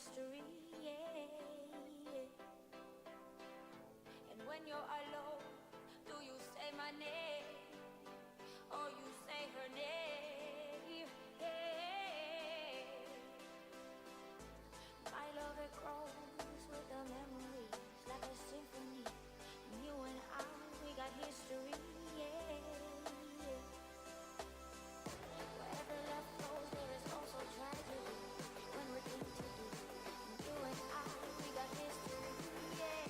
history, yeah. And when you're alone, do you say my name or you say her name? Yeah. My love, it grows with the memories like a symphony. And you and I, we got history, yeah. Wherever love flows, there is also tragedy. When we're deep too deep, and you and I, we got history, yeah.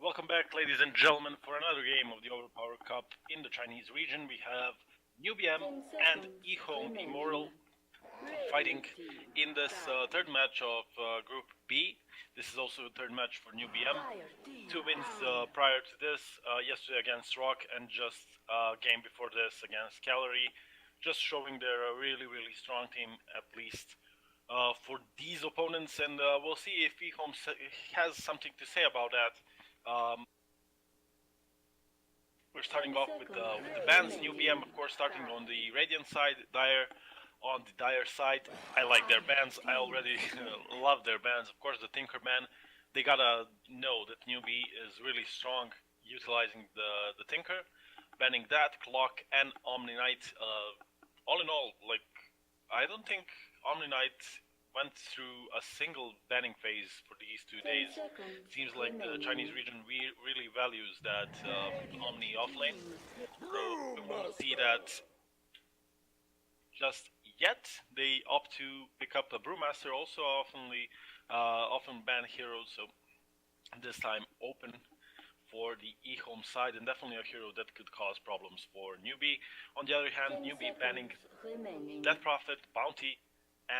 Welcome back, ladies and gentlemen, for another game of the Overpower Cup in the Chinese region. We have NewBM and eHome Immortal fighting in this third match of Group B. This is also the third match for NewBM. 2 wins prior to this, yesterday against Rock, and just a game before this against Calorie. Just showing they're a really, really strong team, at least for these opponents, and we'll see if eHome has something to say about that. We're starting off with the bands. NewBM, of course, starting on the Radiant side, Dire on the Dire side. I like their bands. I already love their bands. Of course, the Tinker band, they gotta know that Newbie is really strong utilizing the Tinker. Banning that, Clock, and Omni Knight. All in all, like, I don't think Omni Knight went through a single banning phase for these 2 days. Seems like the Chinese region really values that Omni offlane. So we won't see that just yet. They opt to pick up a Brewmaster, also often ban heroes. So this time open for the eHome side, and definitely a hero that could cause problems for Newbie. On the other hand, Newbie banning Death Prophet, Bounty,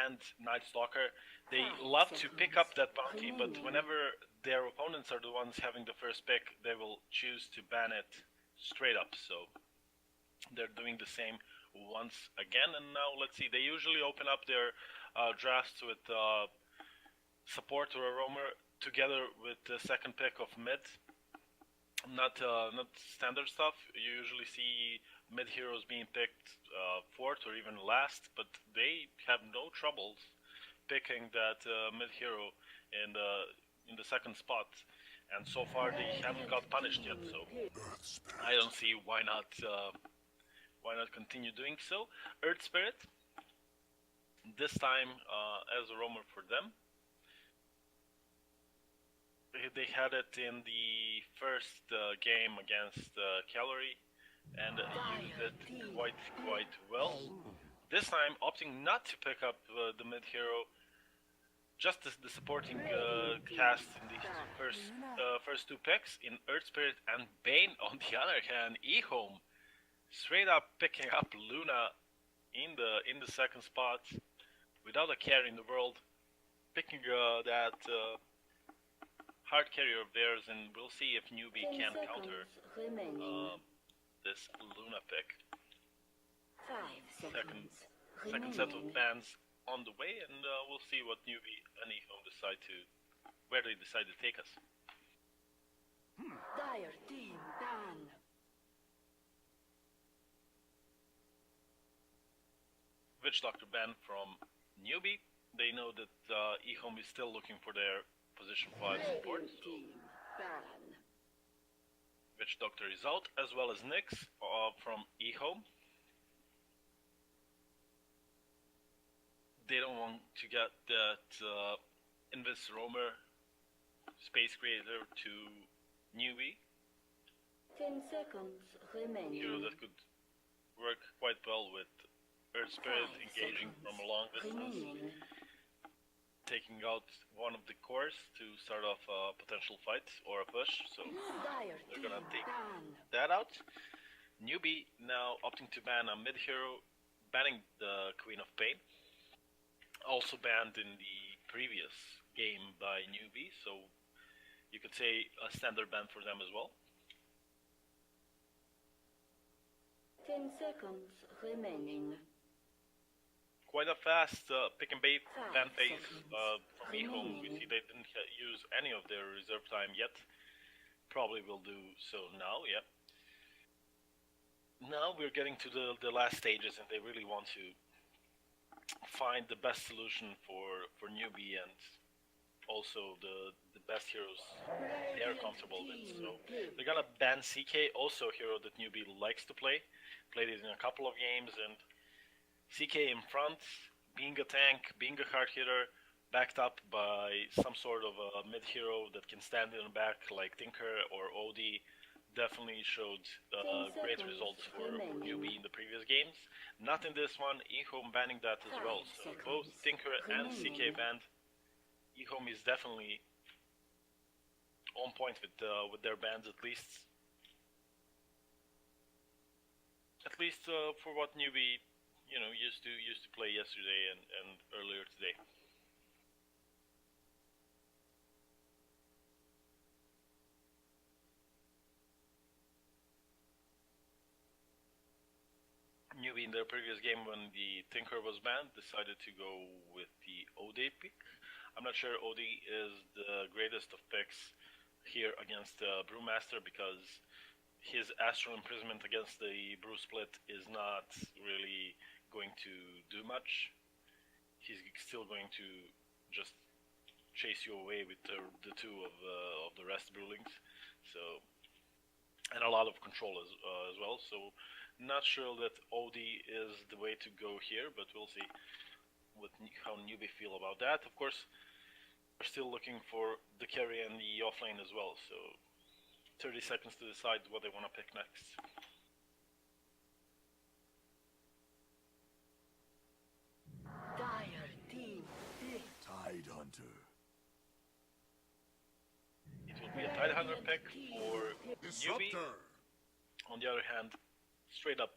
and Night Stalker. They love to pick up that bounty, but whenever their opponents are the ones having the first pick, they will choose to ban it straight up. So they're doing the same once again, and now let's see. They usually open up their drafts with support or a roamer together with the second pick of mid. Not standard stuff. You usually see mid heroes being picked fourth or even last, but they have no troubles picking that mid hero in the second spot, and so far they haven't got punished yet. So I don't see why not continue doing so. Earth Spirit this time as a roamer for them. They had it in the first game against Calorie and used it quite well. This time opting not to pick up the mid hero, just the supporting cast in the first 2 picks in Earth Spirit and Bane. On the other hand, eHome straight up picking up Luna in the second spot without a care in the world, picking that hard carrier of theirs, and we'll see if Newbie can counter this Luna pick. Second set of bans on the way, and we'll see what Newbie and eHome where they decide to take us. Dire team ban. Witch Doctor ban from Newbie. They know that eHome is still looking for their position 5 support. So Witch Doctor is out, as well as Nyx from eHome. They don't want to get that Invis Roamer Space Creator to Newbie. 10 seconds remaining. Hero that could work quite well with Earth Spirit, engaging from a long distance, taking out one of the cores to start off a potential fight or a push. So they're gonna take that out. Newbie now opting to ban a mid hero, banning the Queen of Pain. Also banned in the previous game by Newbie, so you could say a standard ban for them as well. 10 seconds remaining. Quite a fast pick and bait ban phase from eHome. We see they didn't use any of their reserve time yet. Probably will do so now, yeah. Now we're getting to the last stages, and they really want to find the best solution for Newbie and also the best heroes they're comfortable with. So they're gonna ban CK, also a hero that Newbie likes to play. Played it in a couple of games, and CK in front, being a tank, being a hard hitter, backed up by some sort of a mid hero that can stand in the back like Tinker or OD, definitely showed great results for Newbie in the previous games. Not in this one, eHome banning that as well. So both Tinker and CK banned. eHome is definitely on point with their bans at least. At least for what newbie, used to play yesterday and earlier today. Newbie in their previous game when the Tinker was banned decided to go with the OD pick. I'm not sure OD is the greatest of picks here against Brewmaster because his Astral Imprisonment against the Brew Split is not really going to do much. He's still going to just chase you away with the two of the rest Brewlings. So, and a lot of control as well. So, not sure that OD is the way to go here, but we'll see how newbie feel about that. Of course, we're still looking for the carry and the offlane as well. So, 30 seconds to decide what they want to pick next. Dire team pick. Tidehunter. It will be a Tidehunter pick for newbie. Disruptor. On the other hand, straight up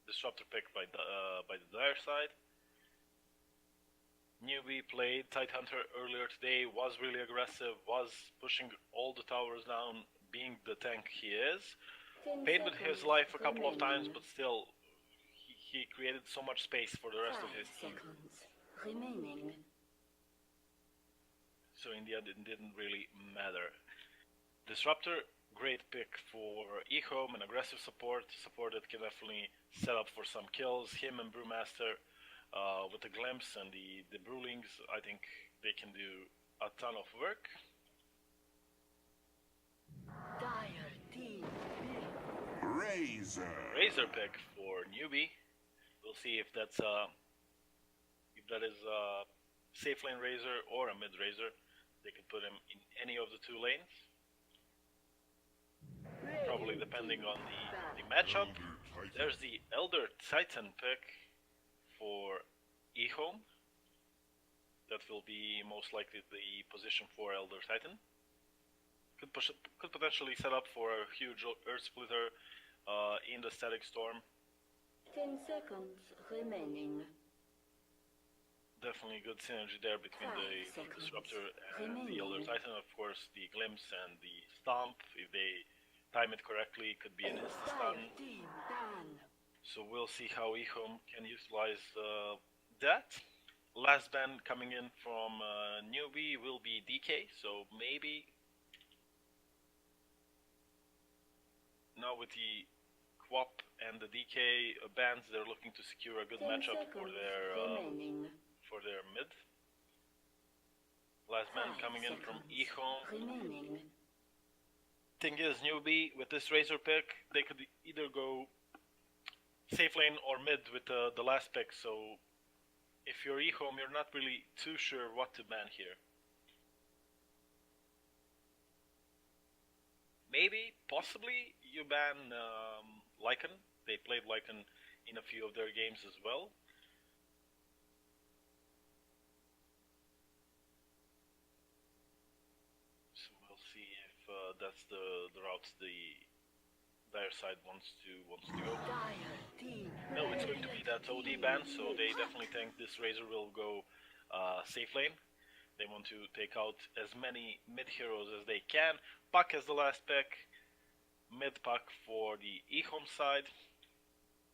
Disruptor pick by the Dire side. Newbie played Tidehunter earlier today, was really aggressive, was pushing all the towers down, being the tank he is. 10 Paid with his seconds life a couple of times, remaining. but still, he created so much space for the rest of 5 his team. seconds remaining. So in the end, it didn't really matter. Disruptor, great pick for Ehome, an aggressive support that can definitely set up for some kills. Him and Brewmaster with the Glimpse and the Brewlings, I think they can do a ton of work. Dire team pick. Razor pick for newbie. We'll see if that is a safe lane Razor or a mid Razor. They could put him in any of the two lanes. Probably depending on the matchup. There's the Elder Titan pick for Ehome. That will be most likely the position for Elder Titan. Could potentially set up for a huge Earth Splitter in the Static Storm. 10 seconds remaining. Definitely good synergy there between the 5 seconds Disruptor and the Elder remaining. Titan. Of course, the Glimpse and the Stomp, if they time it correctly, could be an insta-stun. Dire team ban. So we'll see how Ehome can utilize that. Last ban coming in from newbie will be DK, so maybe now with the Quap and the DK bans, they're looking to secure a good 10 matchup for seconds their remaining. mid. Last ban 5 coming in from seconds Ehome. remaining. Thing is, newbie with this Razor pick, they could either go safe lane or mid with the last pick. So if you're Ehome, you're not really too sure what to ban here. Maybe, possibly, you ban Lycan. They played Lycan in a few of their games as well. So we'll see if that's the route the Dire side wants to go. Dire team No, it's going to be that OD ban, so they definitely think this Razor will go safe lane. They want to take out as many mid heroes as they can. Puck as the last pick. Mid Puck for the Ehome side.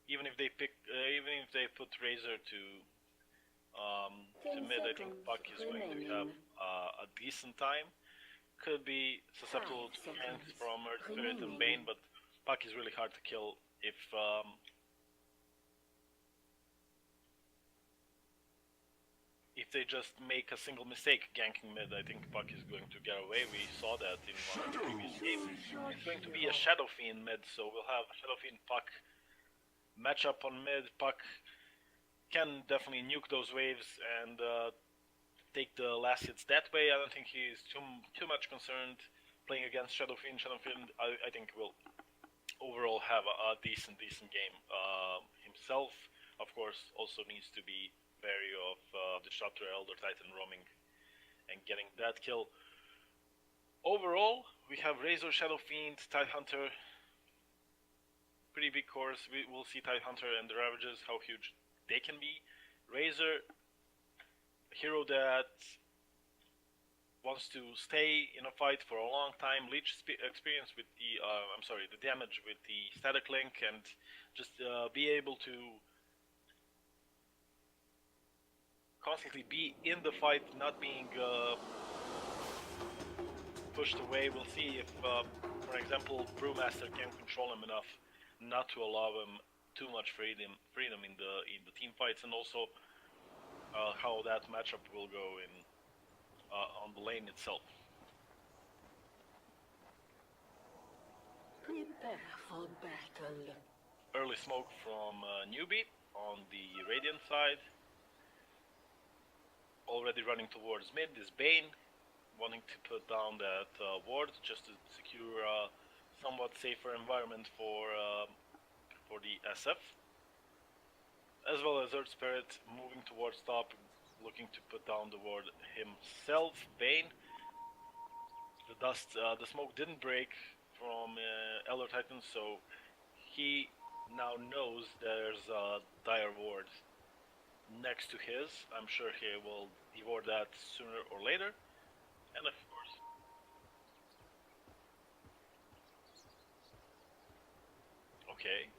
Even if they put Razor to 10 mid, I think seconds Puck is going to have a decent time. Could be susceptible to 5 ganks seconds from Earth Spirit and remaining. Bane, but Puck is really hard to kill if they just make a single mistake ganking mid. I think Puck is going to get away. We saw that in one of the previous games. It's going to be a Shadow Fiend mid, so we'll have Shadow Fiend Puck matchup on mid. Puck can definitely nuke those waves and take the last hits that way. I don't think he's too much concerned playing against Shadow Fiend. Shadow Fiend, I think, will overall have a decent game himself. Of course, also needs to be wary of Disruptor, Elder Titan roaming and getting that kill. Overall, we have Razor, Shadow Fiend, Tidehunter. Pretty big course. We will see Tidehunter and the Ravages, how huge they can be. Razor, a hero that wants to stay in a fight for a long time, leech experience with the, the damage with the static link, and just be able to constantly be in the fight, not being pushed away. We'll see if, for example, Brewmaster can control him enough not to allow him too much freedom in the team fights, and also how that matchup will go in on the lane itself. Prepare for battle. Early smoke from Newbie on the Radiant side. Already running towards mid is Bane, wanting to put down that ward just to secure a somewhat safer environment for the SF. As well as Earth Spirit moving towards top, looking to put down the ward himself. Bane. The dust, the smoke didn't break from Elder Titan, so he now knows there's a dire ward next to his. I'm sure he will devour that sooner or later. And of course, okay.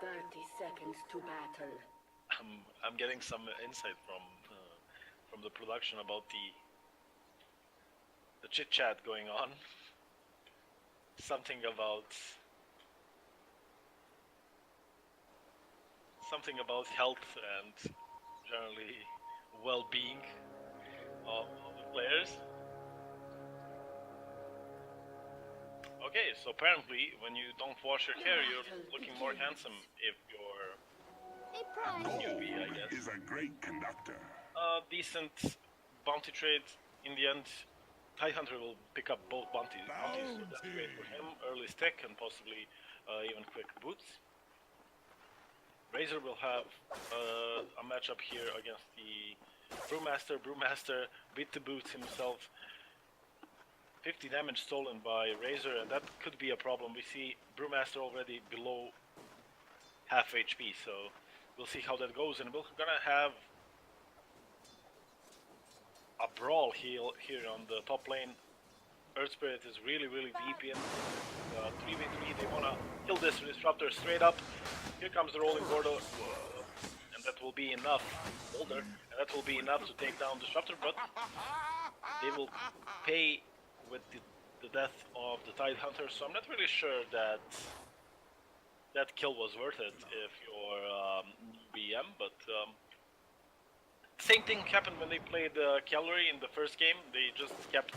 30 seconds to battle. I'm getting some insight from the production about the chit chat going on. Something about health and generally well-being of the players. Okay, so apparently when you don't wash your hair, you're looking more handsome if you're newbie, I guess. Is a great conductor. Decent bounty trade in the end. Tidehunter will pick up both bounties, so that's great for him. Early stick and possibly even quick boots. Razor will have a matchup here against the Brewmaster. Brewmaster beat the boots himself. 50 damage stolen by Razor, and that could be a problem. We see Brewmaster already below half HP, so we'll see how that goes. And we're gonna have a brawl here on the top lane. Earth Spirit is really deep in 3v3. They wanna kill this disruptor straight up. Here comes the rolling Gordo, and that will be enough. Boulder, and that will be enough to take down disruptor, but they will pay with the death of the Tidehunter. So I'm not really sure that that kill was worth it if you're BM, but same thing happened when they played Cavalry in the first game. They just kept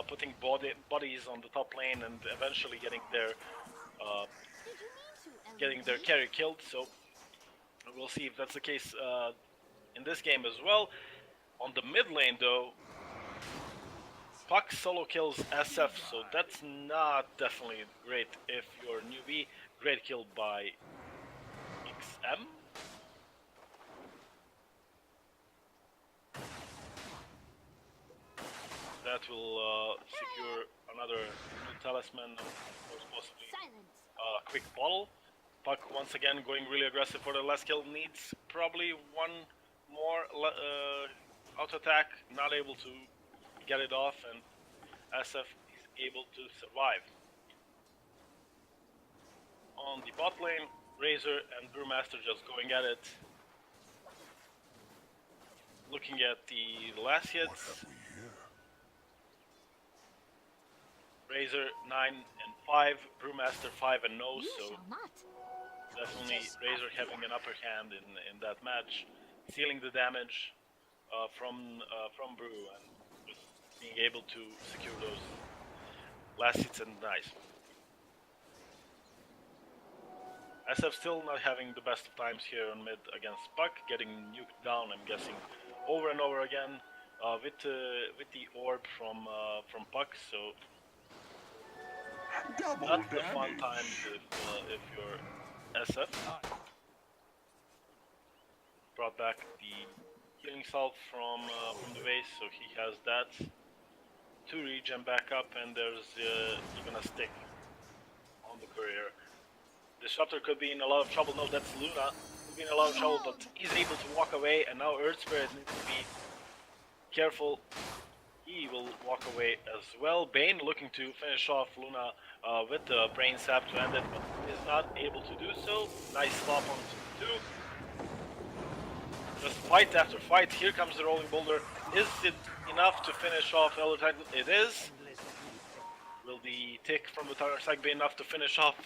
putting bodies on the top lane and eventually getting their carry killed. So we'll see if that's the case in this game as well. On the mid lane though, Puck solo kills SF, so that's not definitely great if you're newbie. Great kill by XM. That will secure another talisman, possibly a quick bottle. Puck once again going really aggressive for the last kill. Needs probably one more auto attack. Not able to get it off, and SF is able to survive. On the bot lane, Razor and Brewmaster just going at it. Looking at the last hits. Razor 9 and 5, Brewmaster 5 and 0, so definitely Razor having an upper hand in that match, sealing the damage from Brew and just being able to secure those last hits and nice. SF still not having the best of times here on mid against Puck, getting nuked down, I'm guessing, over and over again with the orb from Puck, so not the fun times if you're SF. Brought back the healing salve from the base, so he has that. 2 regen back up, and there's even a stick on the courier. Disruptor could be in a lot of trouble. No, that's Luna. Could be in a lot of trouble, but he's able to walk away, and now Earth Spirit needs to be careful. He will walk away as well. Bane looking to finish off Luna with the Brain Sap to end it, but is not able to do so. Nice stop on 2. Just fight after fight. Here comes the Rolling Boulder. Is it enough to finish off Elder Titan? It is. Will the tick from the Tower Side be enough to finish off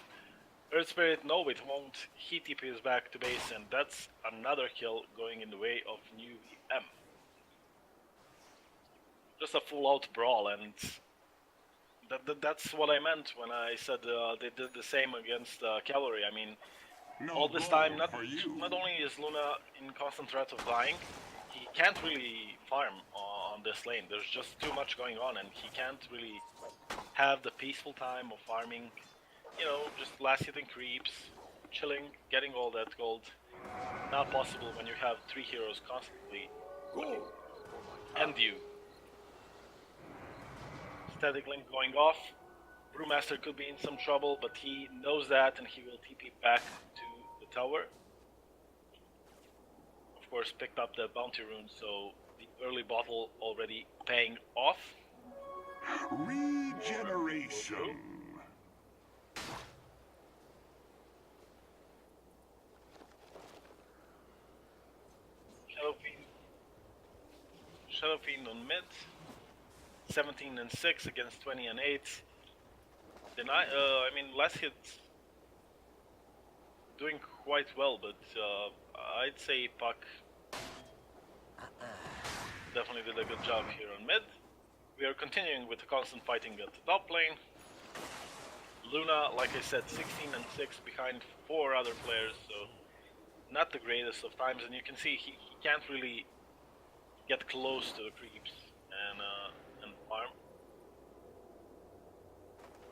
Earth Spirit? No, it won't. He TPs back to base, and that's another kill going in the way of New VM. Just a full-out brawl, and that's what I meant when I said they did the same against Cavalry. I mean, all this time, not only is Luna in constant threat of dying, he can't really farm on this lane. There's just too much going on, and he can't really have the peaceful time of farming. You know, just last-hitting creeps, chilling, getting all that gold. Not possible when you have 3 heroes constantly and you. Static Link going off. Brewmaster could be in some trouble, but he knows that and he will TP back to the tower. Of course, picked up the bounty rune, so the early bottle already paying off. Regeneration. Shadow Fiend on mid. 17 and 6 against 20 and 8. I mean, last hit doing quite well, but I'd say Puck definitely did a good job here on mid. We are continuing with the constant fighting at the top lane. Luna, like I said, 16 and 6 behind 4 other players, so not the greatest of times, and you can see he can't really get close to the creeps and farm.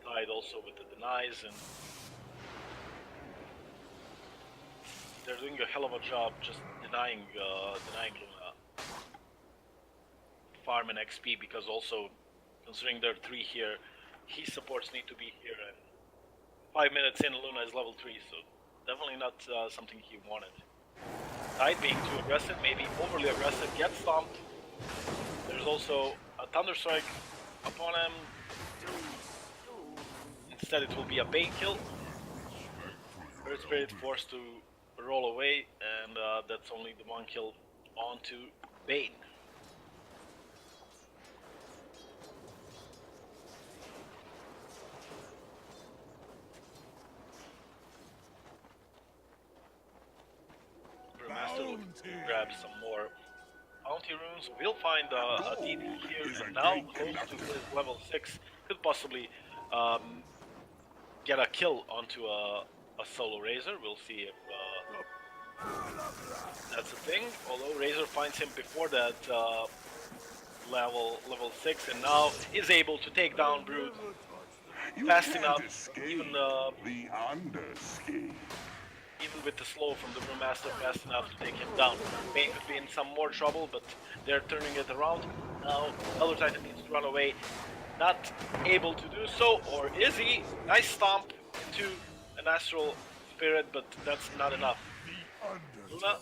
Tied also with the denies, and they're doing a hell of a job just denying Luna farm and XP, because also considering there are 3 here, he supports need to be here, and 5 minutes in Luna is level 3, so definitely not something he wanted. Tide being too aggressive, maybe overly aggressive, gets stomped. There's also a Thunderstrike upon him. Instead it will be a Bane kill. Earth Spirit forced to roll away, and that's only the 1 kill onto Bane. Brewmaster looking to grab some more bounty runes. We'll find a DD here, and now close to his level 6. Could possibly get a kill onto a solo Razor. We'll see if that's a thing. Although Razor finds him before that level 6, and now is able to take down Brood fast enough. Even with the slow from the Brewmaster, fast enough to take him down. Bane could be in some more trouble, but they're turning it around. Now Elder Titan needs to run away. Not able to do so, or is he? Nice stomp into an Astral Spirit, but that's not enough. Luna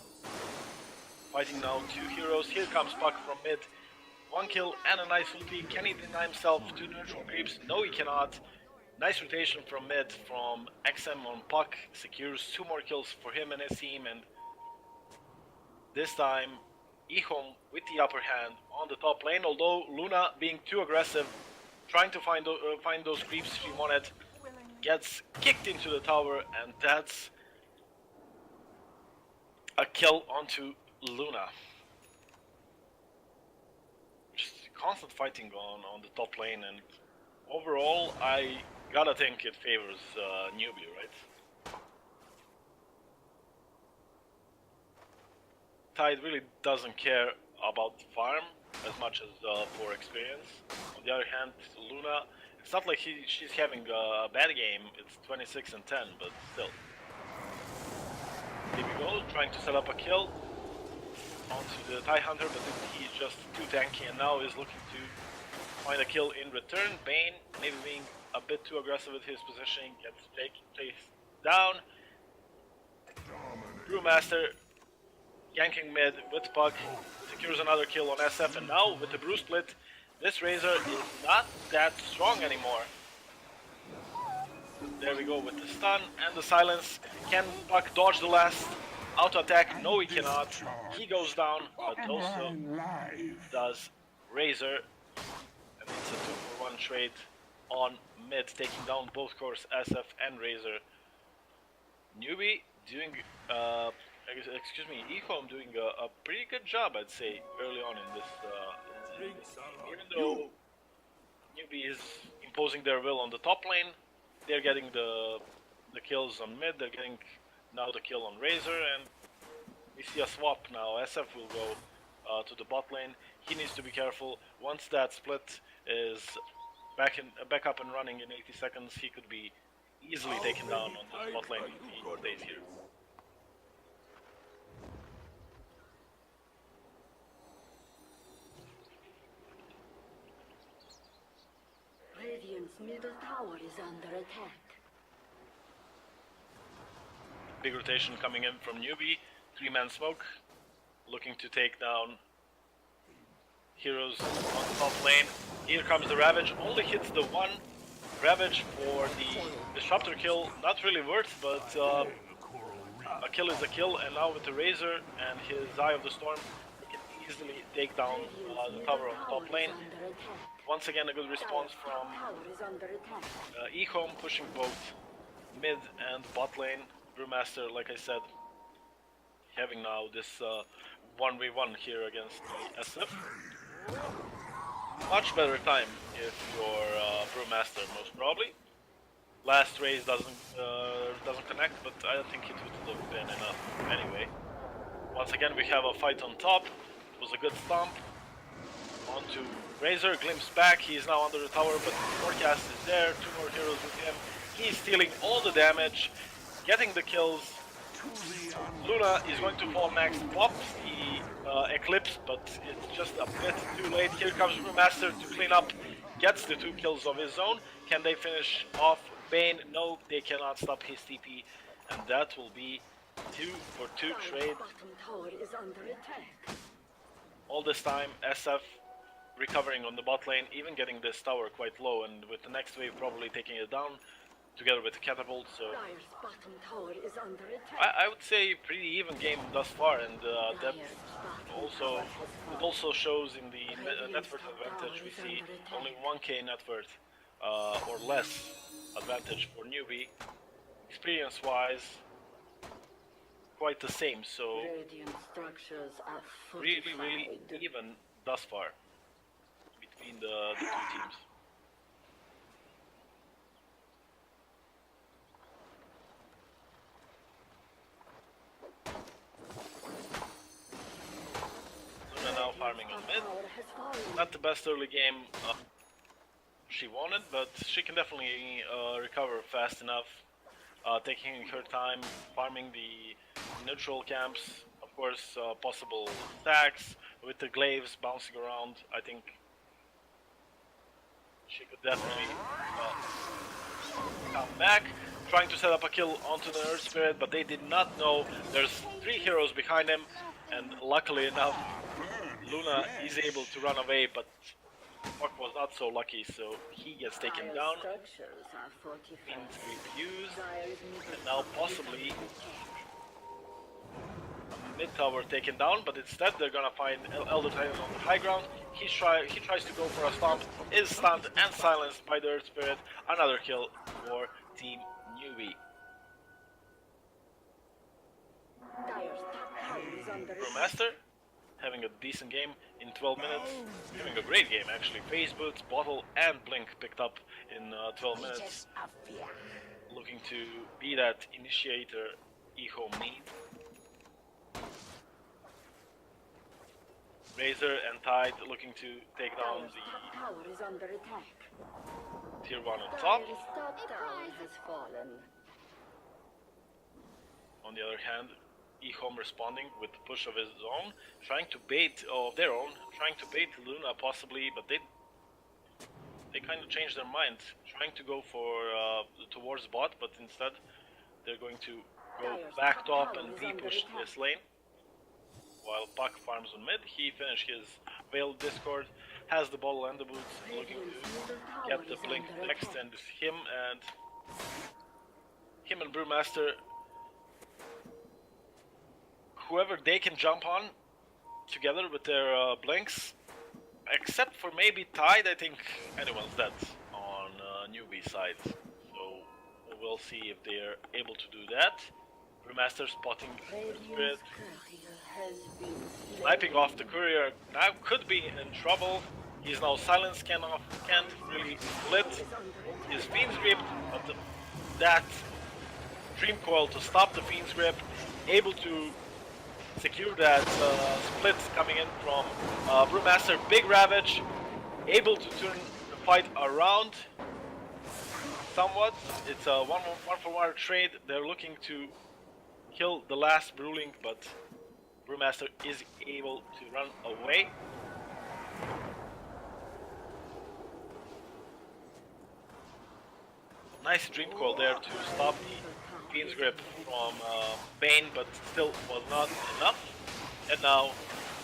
fighting now 2 heroes. Here comes Puck from mid. 1 kill and a nice ulti. Can he deny himself 2 neutral creeps? No, he cannot. Nice rotation from mid from XM on Puck. Secures 2 more kills for him and his team, and this time EHOM with the upper hand on the top lane, although Luna being too aggressive, trying to find those creeps she wanted, gets kicked into the tower, and that's a kill onto Luna. Just constant fighting on the top lane, and overall I gotta think it favors newbie, right? Tide really doesn't care about the farm as much as for experience. On the other hand, Luna, it's not like she's having a bad game, it's 26 and 10, but still. Here we go, trying to set up a kill onto the TIE Hunter, but he's just too tanky, and now is looking to find a kill in return. Bane, maybe being a bit too aggressive with his positioning, gets placed down. Brewmaster ganking mid with Puck, secures another kill on SF, and now with the Brew split, this Razor is not that strong anymore. There we go with the stun and the silence. Can Puck dodge the last auto attack? No, he cannot. He goes down, but also does Razor. And it's a 2-for-1 trade on mid, taking down both cores, SF and Razor. Newbie doing, excuse me, EHOM doing a pretty good job, I'd say, early on in this game. Even though Newbie is imposing their will on the top lane, they're getting the kills on mid, they're getting now the kill on Razor, and we see a swap now. SF will go to the bot lane. He needs to be careful. Once that split is back up and running in 80 seconds, he could be easily taken down on the bot lane if he stays here. Radiant's middle tower is under attack. Big rotation coming in from Newbie. 3-man smoke, looking to take down heroes on the top lane. Here comes the Ravage, only hits the one. Ravage for the Disruptor kill, not really worth, but a kill is a kill, and now with the Razor and his Eye of the Storm, he can easily take down the tower on the top lane. Once again, a good response from EHOM, pushing both mid and bot lane. Brewmaster, like I said, having now this 1v1 here against the SF. Much better time if you're Brewmaster, most probably. Last raise doesn't connect, but I think it would have been enough anyway. Once again, we have a fight on top. It was a good stomp. Onto Razor, glimpse back. He is now under the tower, but Forecast is there. 2 more heroes with him. He's stealing all the damage, getting the kills. Luna is going to fall next, pops the Eclipse, but it's just a bit too late. Here comes Brewmaster to clean up, gets the 2 kills of his own. Can they finish off Bane? No, they cannot stop his TP, and that will be 2-for-2 trade. All this time, SF recovering on the bot lane, even getting this tower quite low, and with the next wave probably taking it down together with the catapult. So I would say pretty even game thus far, and that also shows in the net worth advantage. We see only 1k net worth or less advantage for Newbie. Experience wise, quite the same, so really even thus far between the 2 teams. Now farming on mid. Not the best early game she wanted, but she can definitely recover fast enough, taking her time, farming the neutral camps, of course possible stacks with the glaives bouncing around. I think she could definitely come back, trying to set up a kill onto the Earth Spirit, but they did not know there's 3 heroes behind him, and luckily enough Luna is able to run away, but Puck was not so lucky, so he gets taken down. Means refused, and now possibly a mid tower taken down, but instead they're gonna find Elder Titan on the high ground. He tries to go for a stomp, is stunned and silenced by the Earth Spirit. Another kill for Team Newbie. Brewmaster having a decent game in 12 minutes, having a great game actually. Phase Boots, Bottle and Blink picked up in 12 minutes. Looking to be that initiator EHOM need. Razor and Tide looking to take down the tier 1 on top. On the other hand, EHOM responding with the push of his own, trying to bait Luna possibly, but they they kind of changed their mind, trying to go for towards bot, but instead they're going to go back top and de-push this lane. While Puck farms on mid, he finished his Veiled Discord, has the bottle and the boots, looking to get the blink next, and him and Brewmaster, whoever they can jump on together with their blinks, except for maybe Tide. I think anyone's dead on newbie side, so we'll see if they're able to do that. Brewmaster spotting Spirit, sniping off the courier, now could be in trouble. He's now silenced, can't really split his Fiend's Grip, but that Dream Coil to stop the Fiend's Grip, able to secure that split coming in from Brewmaster. Big Ravage, able to turn the fight around somewhat. It's a one for one trade. They're looking to kill the last Brewling, but Brewmaster is able to run away. Nice Dream Coil there to stop the Fiend's Grip from Bane, but still was not enough. And now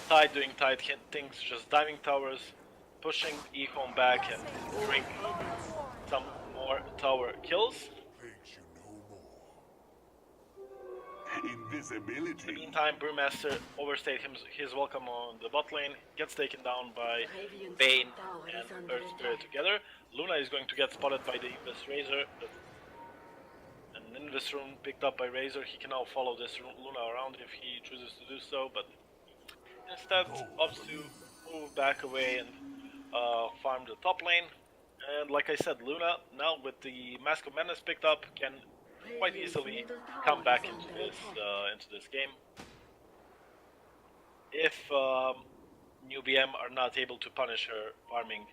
Tide doing Tide things, just diving towers, pushing E-Home back and bring some more tower kills. Invisibility. In the meantime, Brewmaster overstayed his welcome on the bot lane, gets taken down by Bane and Earth Spirit together. Luna is going to get spotted by the Invis Razor, and Invis rune picked up by Razor. He can now follow this Luna around if he chooses to do so, but instead opts to move back away and farm the top lane. And like I said, Luna, now with the Mask of Madness picked up, can quite easily come back into this game. If New BM are not able to punish her farming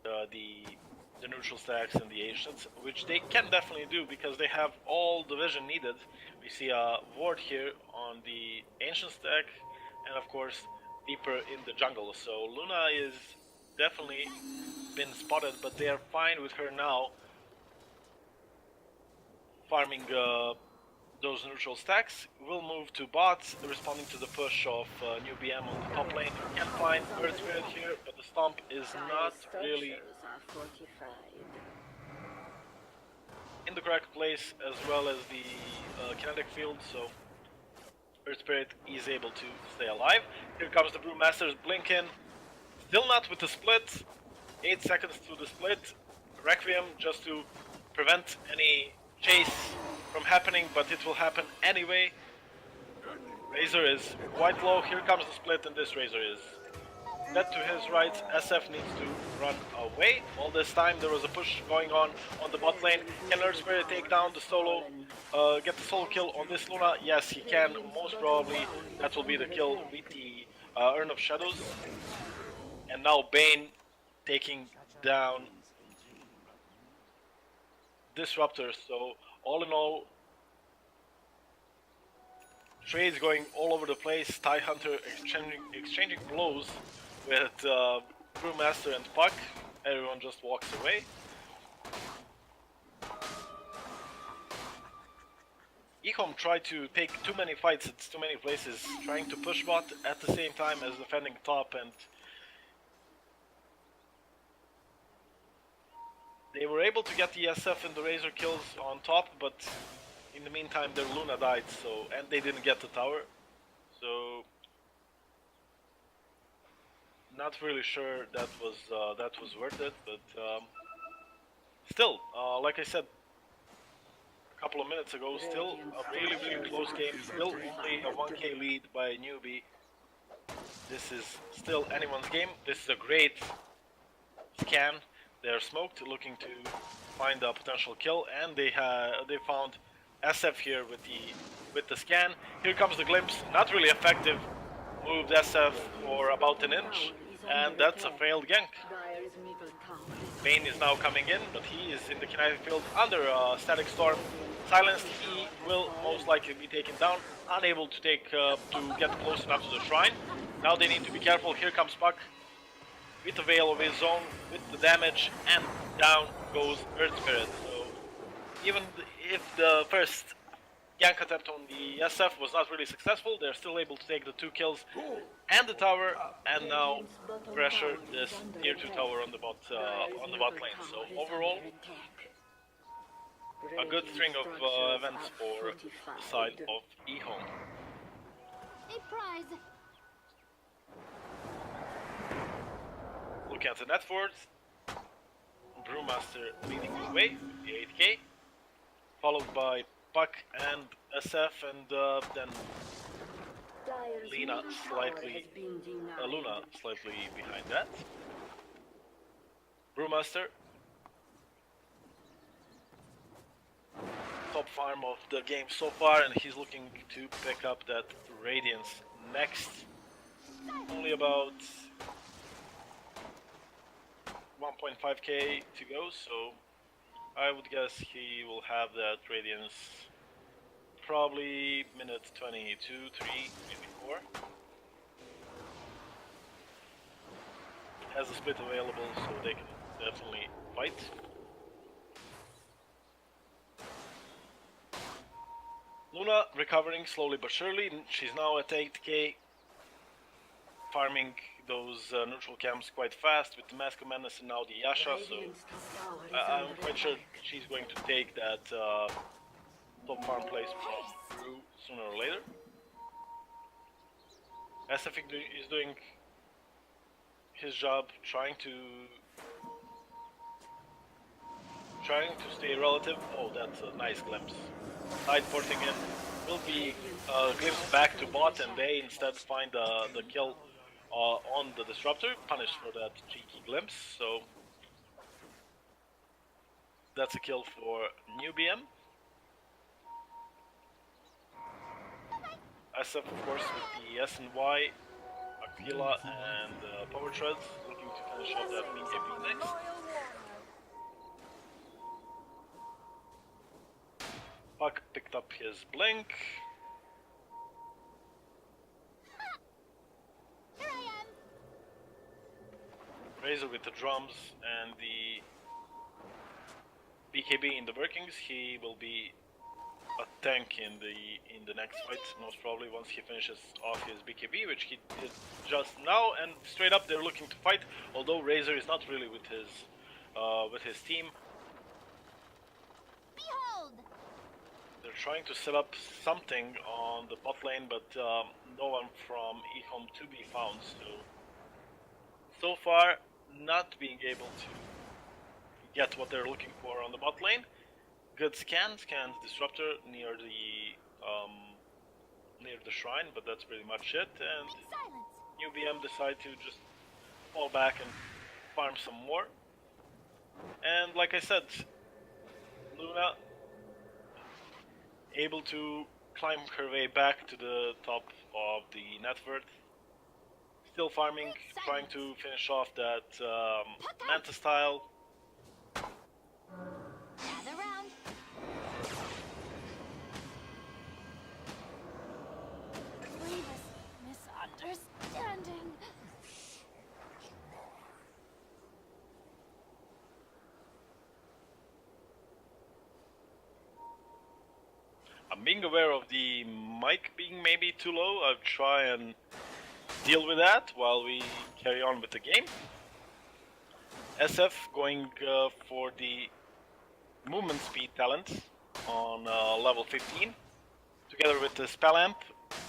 the neutral stacks and the ancients, which they can definitely do because they have all the vision needed. We see a ward here on the ancient stack, and of course deeper in the jungle. So Luna is definitely been spotted, but they are fine with her now farming those neutral stacks. We'll move to bots, responding to the push of New BM on the top lane. Can find Earth Spirit here, but the stomp is not really in the correct place, as well as the kinetic field, so Earth Spirit is able to stay alive. Here comes the Brewmaster's blink in, still not with the split, 8 seconds to the split. Requiem just to prevent any chase from happening, but it will happen anyway. Razor is quite low. Here comes the split, and this Razor is dead to his right. SF needs to run away. All this time there was a push going on the bot lane. Can Earth Spirit take down the solo, get the solo kill on this Luna? Yes, he can. Most probably that will be the kill with the Urn of Shadows. And now Bane taking down Disruptor. So all in all, trades going all over the place. Tie Hunter exchanging blows with Brewmaster and Puck. Everyone just walks away. Ecom tried to take too many fights at too many places, trying to push bot at the same time as defending top, and they were able to get the SF and the Razor kills on top, but in the meantime their Luna died, so, and they didn't get the tower. So not really sure that was worth it, but still, like I said a couple of minutes ago, still a really close game, still only a 1k lead by a newbie. This is still anyone's game. This is a great scan. They're smoked, looking to find a potential kill, and they found SF here with the scan. Here comes the glimpse, not really effective. Moved SF for about an inch, and that's a failed gank. Bane is now coming in, but he is in the kinetic field under a static storm. Silenced, he will most likely be taken down, unable to get close enough to the shrine. Now they need to be careful. Here comes Puck. with the veil of his own, with the damage, and down goes Earth Spirit. So even if the first gank attempt on the SF was not really successful, they're still able to take the 2 kills and the tower, and now pressure this tier 2 tower on the bot lane. So overall, a good string of events for the side of eHome. A prize. Looking at the net worth, Brewmaster leading the way with the 8k, followed by Puck and SF, and then Luna slightly behind that. Brewmaster, top farm of the game so far, and he's looking to pick up that Radiance next. Only about 1.5k to go, so I would guess he will have that Radiance probably minute 22, 3, maybe 4. Has a split available, so they can definitely fight. Luna recovering slowly but surely. She's now at 8k, farming those neutral camps quite fast with the Mask of Madness and now the Yasha, so I'm quite sure she's going to take that top farm place from Brew sooner or later. SF is doing his job, trying to stay relative. Oh, that's a nice glimpse. Side porting in will be glimpsed back to bot, and they instead find the kill on the disruptor, punished for that cheeky glimpse. So that's a kill for New BM. SF, of course, with the S and Y, Aquila, and Power Treads, looking to finish off that BKB next. Puck picked up his blink. Here I am. Razor with the drums and the BKB in the workings. He will be a tank in the next fight, most probably, once he finishes off his BKB, which he did just now. And straight up, they're looking to fight. Although Razor is not really with his team. Behold. They're trying to set up something on the bot lane, but no one from eHome to be found. So far, not being able to get what they're looking for on the bot lane. Good scans disruptor near the shrine, but that's pretty much it. And New BM decide to just fall back and farm some more. And like I said, Luna able to climb her way back to the top of the net worth. Still farming, trying to finish off that Manta style. Gather round. Grievous misunderstanding. I'm being aware of the mic being maybe too low. I'll try and deal with that while we carry on with the game. SF going for the movement speed talent on level 15, together with the spell amp.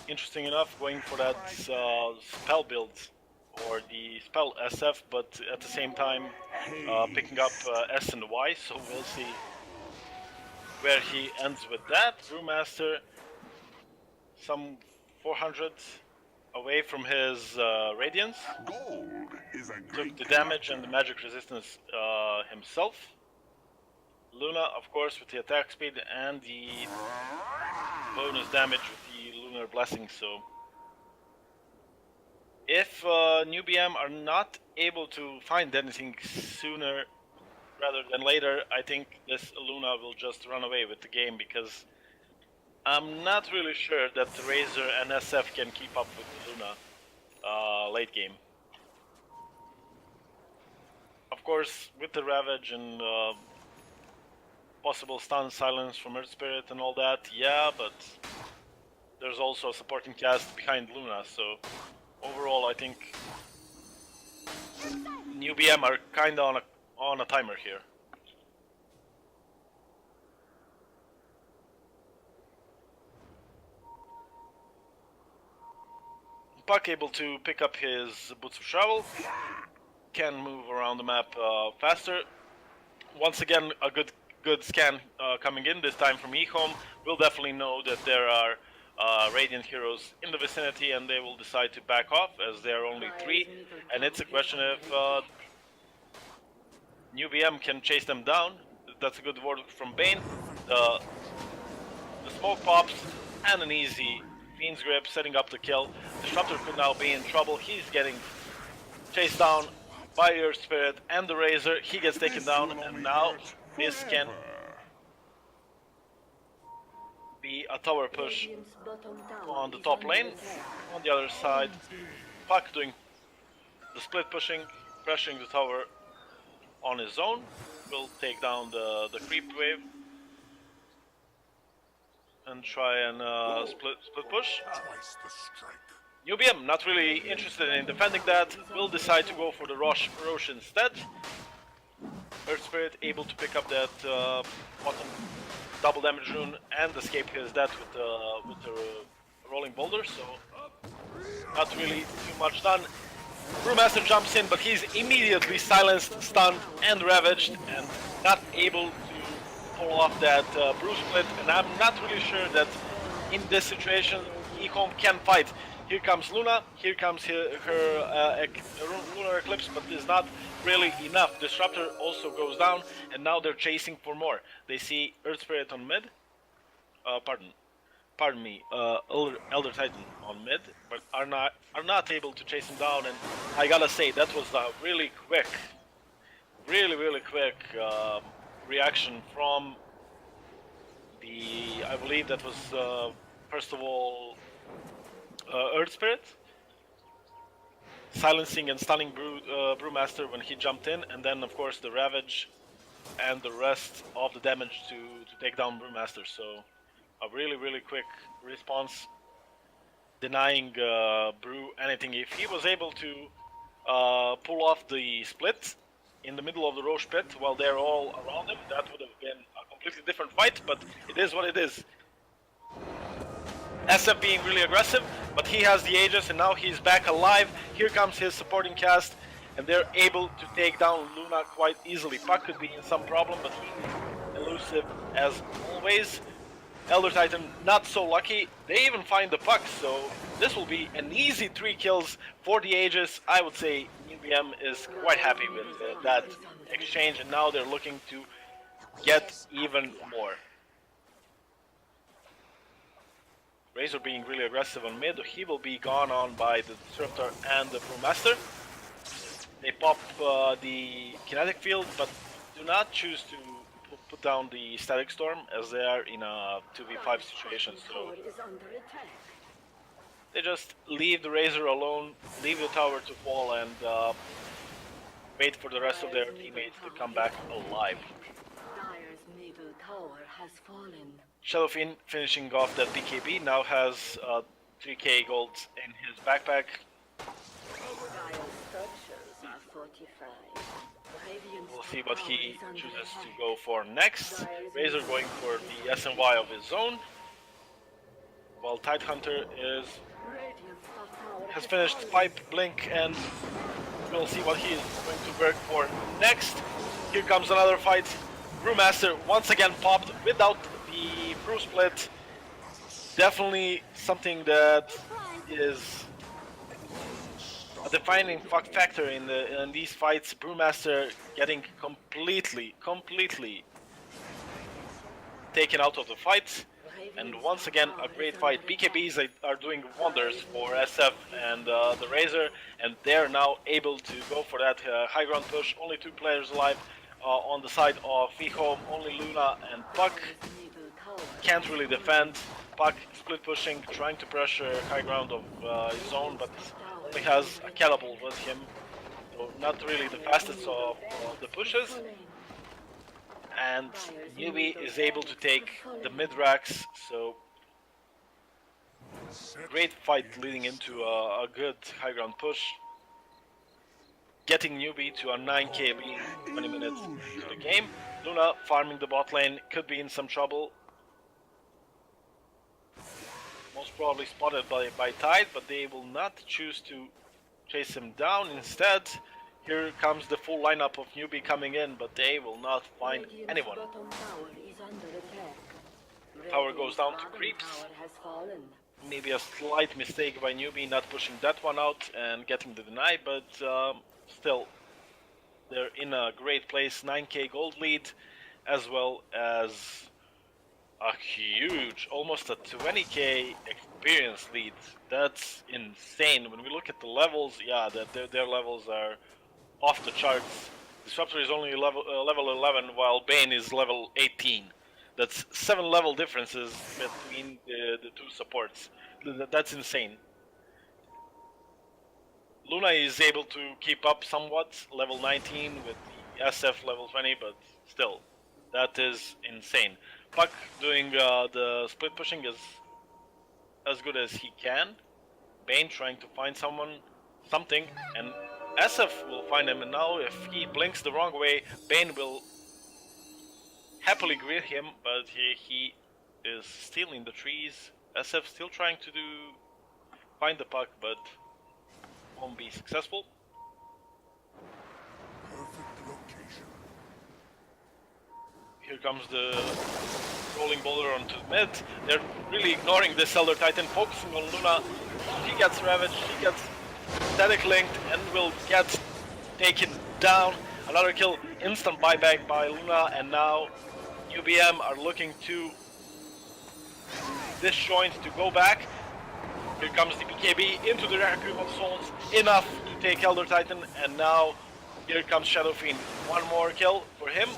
Interesting enough, going for that spell build or the spell SF, but at the same time picking up S and Y. So we'll see where he ends with that. Brewmaster, some 400 away from his Radiance. Took the damage and the magic resistance himself. Luna, of course, with the attack speed and the bonus damage with the Lunar Blessing. So if New BM are not able to find anything sooner rather than later, I think this Luna will just run away with the game, because I'm not really sure that the Razor and SF can keep up with Luna late game. of course, with the Ravage and possible stun silence from Earth Spirit and all that, yeah, but there's also a supporting cast behind Luna, so overall I think New BM are kinda on a timer here. Puck able to pick up his boots of travel, can move around the map faster. Once again, a good scan coming in, this time from eHome. Will definitely know that there are Radiant heroes in the vicinity, and they will decide to back off as there are only 3. And it's a question if New BM can chase them down. That's a good word from Bane. The smoke pops and an easy Fiend's Grip setting up the kill. Disruptor could now be in trouble. He's getting chased down by Earth Spirit and the Razor. He gets taken down, and now this can be a tower push on the top lane. On the other side, Puck doing the split pushing, pressuring the tower on his own. Will take down the creep wave and try and split push. New BM not really interested in defending that. Will decide to go for the Rosh instead. Earth Spirit able to pick up that bottom double damage rune and escape his death with the rolling boulder, so not really too much done. Brewmaster jumps in, but he's immediately silenced, stunned, and ravaged, and not able to pull off that brew split. And I'm not really sure that in this situation eHome can fight. Here comes Luna, here comes her Lunar Eclipse, but it's not really enough. Disruptor also goes down, and now they're chasing for more. They see Earth Spirit on mid, pardon me, Elder Titan on mid, but are not able to chase him down. And I gotta say, that was a really quick reaction from the, I believe that was first of all Earth Spirit, silencing and stunning Brewmaster when he jumped in, and then of course the Ravage and the rest of the damage to take down Brewmaster. So a really quick response, denying Brew anything. If he was able to pull off the split in the middle of the Roche pit while they're all around him, that would have been a completely different fight, but it is what it is. SF being really aggressive, but he has the Aegis and now he's back alive. Here comes his supporting cast, and they're able to take down Luna quite easily. Puck could be in some problem, but he's elusive as always. Elder Titan not so lucky. They even find the Puck, so this will be an easy 3 kills for the Aegis. I would say UBM is quite happy with that exchange, and now they're looking to get even more. Razor being really aggressive on mid. He will be gone on by the Disruptor and the Brewmaster. They pop the kinetic field, but do not choose to put down the static storm as they are in a 2v5 situation. So they just leave the Razor alone, leave the tower to fall, and wait for the rest of their teammates to come back alive. Dire's middle tower has fallen. Shadowfiend finishing off that BKB now has 3k gold in his backpack. Dire's structures are fortified. We'll see what he chooses to go for next. Razor going for the SNY of his own, while Tidehunter has finished Pipe, Blink, and we'll see what he is going to work for next. Here comes another fight. Brewmaster once again popped without the brew split. Definitely something that is a defining factor in these fights. Brewmaster getting completely taken out of the fight, and once again a great fight. BKBs are doing wonders for SF and the Razor, and they're now able to go for that high ground push. Only 2 players alive on the side of eHome, only Luna and Puck. Can't really defend. Puck split pushing, trying to pressure high ground of his own, but only has a catapult with him. not really the fastest of the pushes. And Newbie is able to take the mid racks, so great fight leading into a good high ground push. Getting Newbie to a 9k lead 20 minutes into the game. Luna farming the bot lane, could be in some trouble. Most probably spotted by Tide, but they will not choose to chase him down. Instead, here comes the full lineup of Newbie coming in, but they will not find anyone. Tower goes down to creeps. Maybe a slight mistake by Newbie not pushing that one out and getting the deny, but still, they're in a great place. 9k gold lead, as well as a huge, almost a 20k experience lead. That's insane. When we look at the levels, yeah, their levels are off the charts. Disruptor is only level 11, while Bane is level 18. That's 7 level differences between the two supports. That's insane. Luna is able to keep up somewhat, level 19 with the SF level 20, but still, that is insane. Puck doing the split pushing is as good as he can. Bane trying to find something, and SF will find him, and now if he blinks the wrong way, Bane will happily greet him, but he is still in the trees. SF still trying to find the puck, but won't be successful. Perfect location. Here comes the rolling boulder onto the mid. They're really ignoring this Elder Titan, focusing on Luna. She gets ravaged, she gets static linked, and will get taken down. Another kill, instant buyback by Luna, and now UBM are looking to disjoint to go back. Here comes the BKB into the Requiem of Souls, enough to take Elder Titan, and now here comes Shadow Fiend. One more kill for him.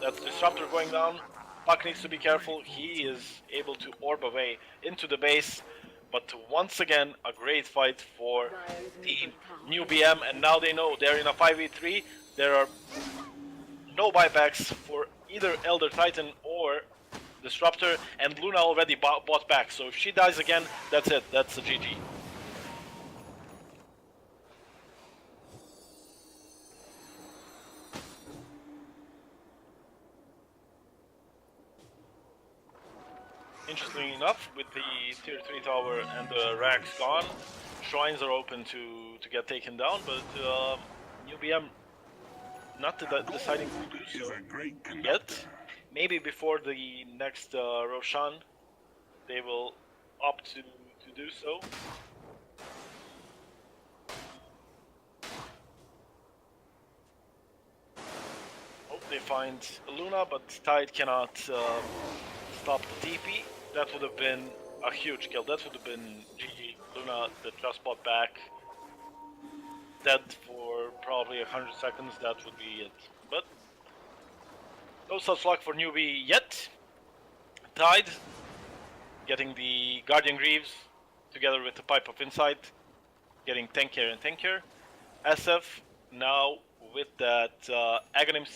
That's Disruptor going down. Puck needs to be careful. He is able to orb away into the base, but once again a great fight for Team New BM, and now they know they're in a 5v3. There are no buybacks for either Elder Titan or Disruptor, and Luna already bought back, so if she dies again, that's it, that's a GG. Interestingly enough, with the tier 3 tower and the racks gone, shrines are open to get taken down, but New BM not deciding to do so yet. Maybe before the next Roshan, they will opt to do so. Hope they find Luna, but Tide cannot stop the TP. That would have been a huge kill. That would have been GG. Luna, the just bought back. Dead for probably 100 seconds, that would be it. But no such luck for Newbie yet. Tide getting the Guardian Greaves together with the Pipe of Insight, getting tankier and tankier. SF now with that Aghanim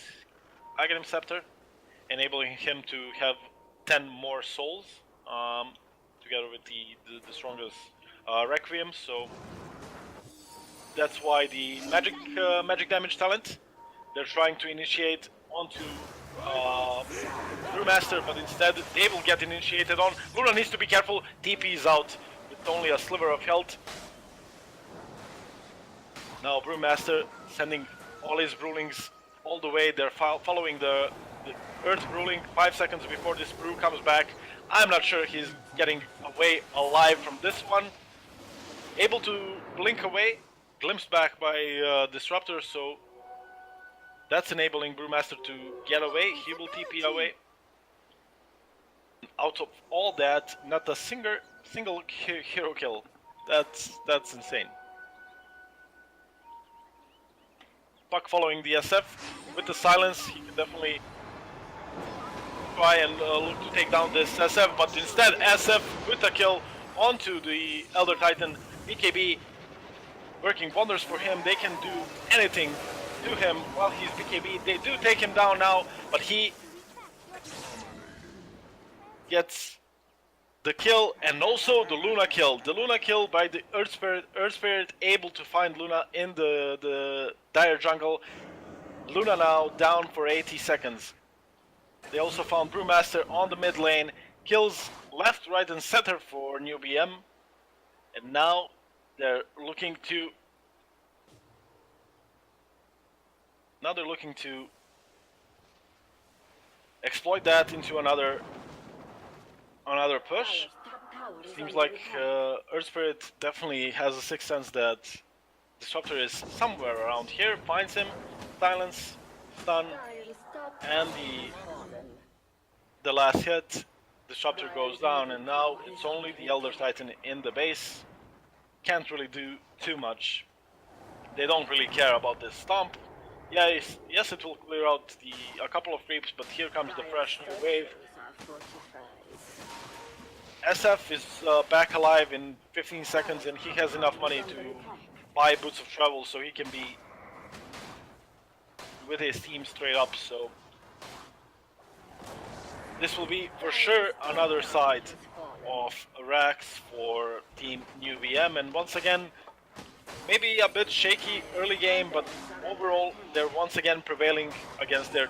Scepter, enabling him to have 10 more souls, together with the strongest Requiem. So that's why the magic damage talent they're trying to initiate onto Brewmaster, but instead they will get initiated on. Luna needs to be careful. TP is out with only a sliver of health. Now Brewmaster sending all his Brewlings all the way. They're following the Earth Brewling 5 seconds before this Brew comes back. I'm not sure he's getting away alive from this one. Able to blink away, glimpsed back by Disruptor, so that's enabling Brewmaster to get away. He will TP away. Out of all that, not a single hero kill. That's insane. Puck following the SF with the silence. He can definitely try and look to take down this SF, but instead SF with a kill onto the Elder Titan. BKB working wonders for him. They can do anything to him while he's BKB. They do take him down now, but he gets the kill and also the Luna kill. The Luna kill by the Earth Spirit. Earth Spirit able to find Luna in the dire jungle. Luna now down for 80 seconds. They also found Brewmaster on the mid lane. Kills left, right, and center for New BM. And now they're looking to exploit that into another push. Seems like Earth Spirit definitely has a sixth sense that Disruptor is somewhere around here. Finds him, silence, stun, and the last hit. Disruptor goes down, and now it's only the Elder Titan in the base. Can't really do too much. They don't really care about this stomp. Yes, it will clear out a couple of creeps, but here comes the fresh new wave. SF is back alive in 15 seconds, and he has enough money to buy Boots of Travel so he can be with his team straight up. So this will be for sure another side of Rax for Team New VM, and once again, maybe a bit shaky early game, but overall they're once again prevailing against their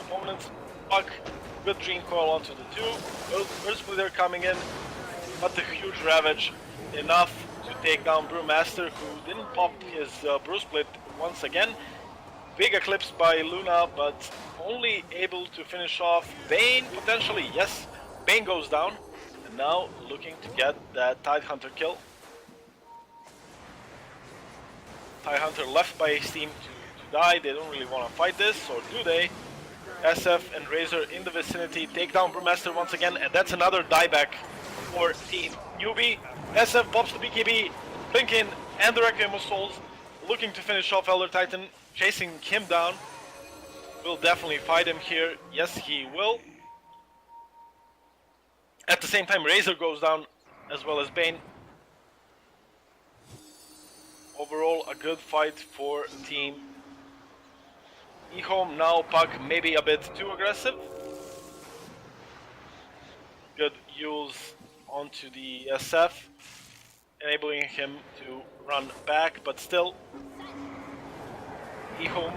opponents. Puck, good Dream Coil onto the two. Earth Splitter coming in, but the huge Ravage enough to take down Brewmaster, who didn't pop his Brew Split once again. Big Eclipse by Luna, but only able to finish off Bane potentially. Yes, Bane goes down, and now looking to get that Tidehunter kill. Tidehunter left by his team to die. They don't really want to fight this, or do they? SF and Razor in the vicinity take down Brewmaster once again, and that's another dieback for Team Newbie. SF pops the BKB, Blinkin, and the Requiem of Souls, looking to finish off Elder Titan, chasing him down. Will definitely fight him here. Yes, he will. At the same time, Razor goes down, as well as Bane. Overall, a good fight for Team eHome. Now Puck maybe a bit too aggressive. Good use onto the SF, enabling him to run back, but still eHome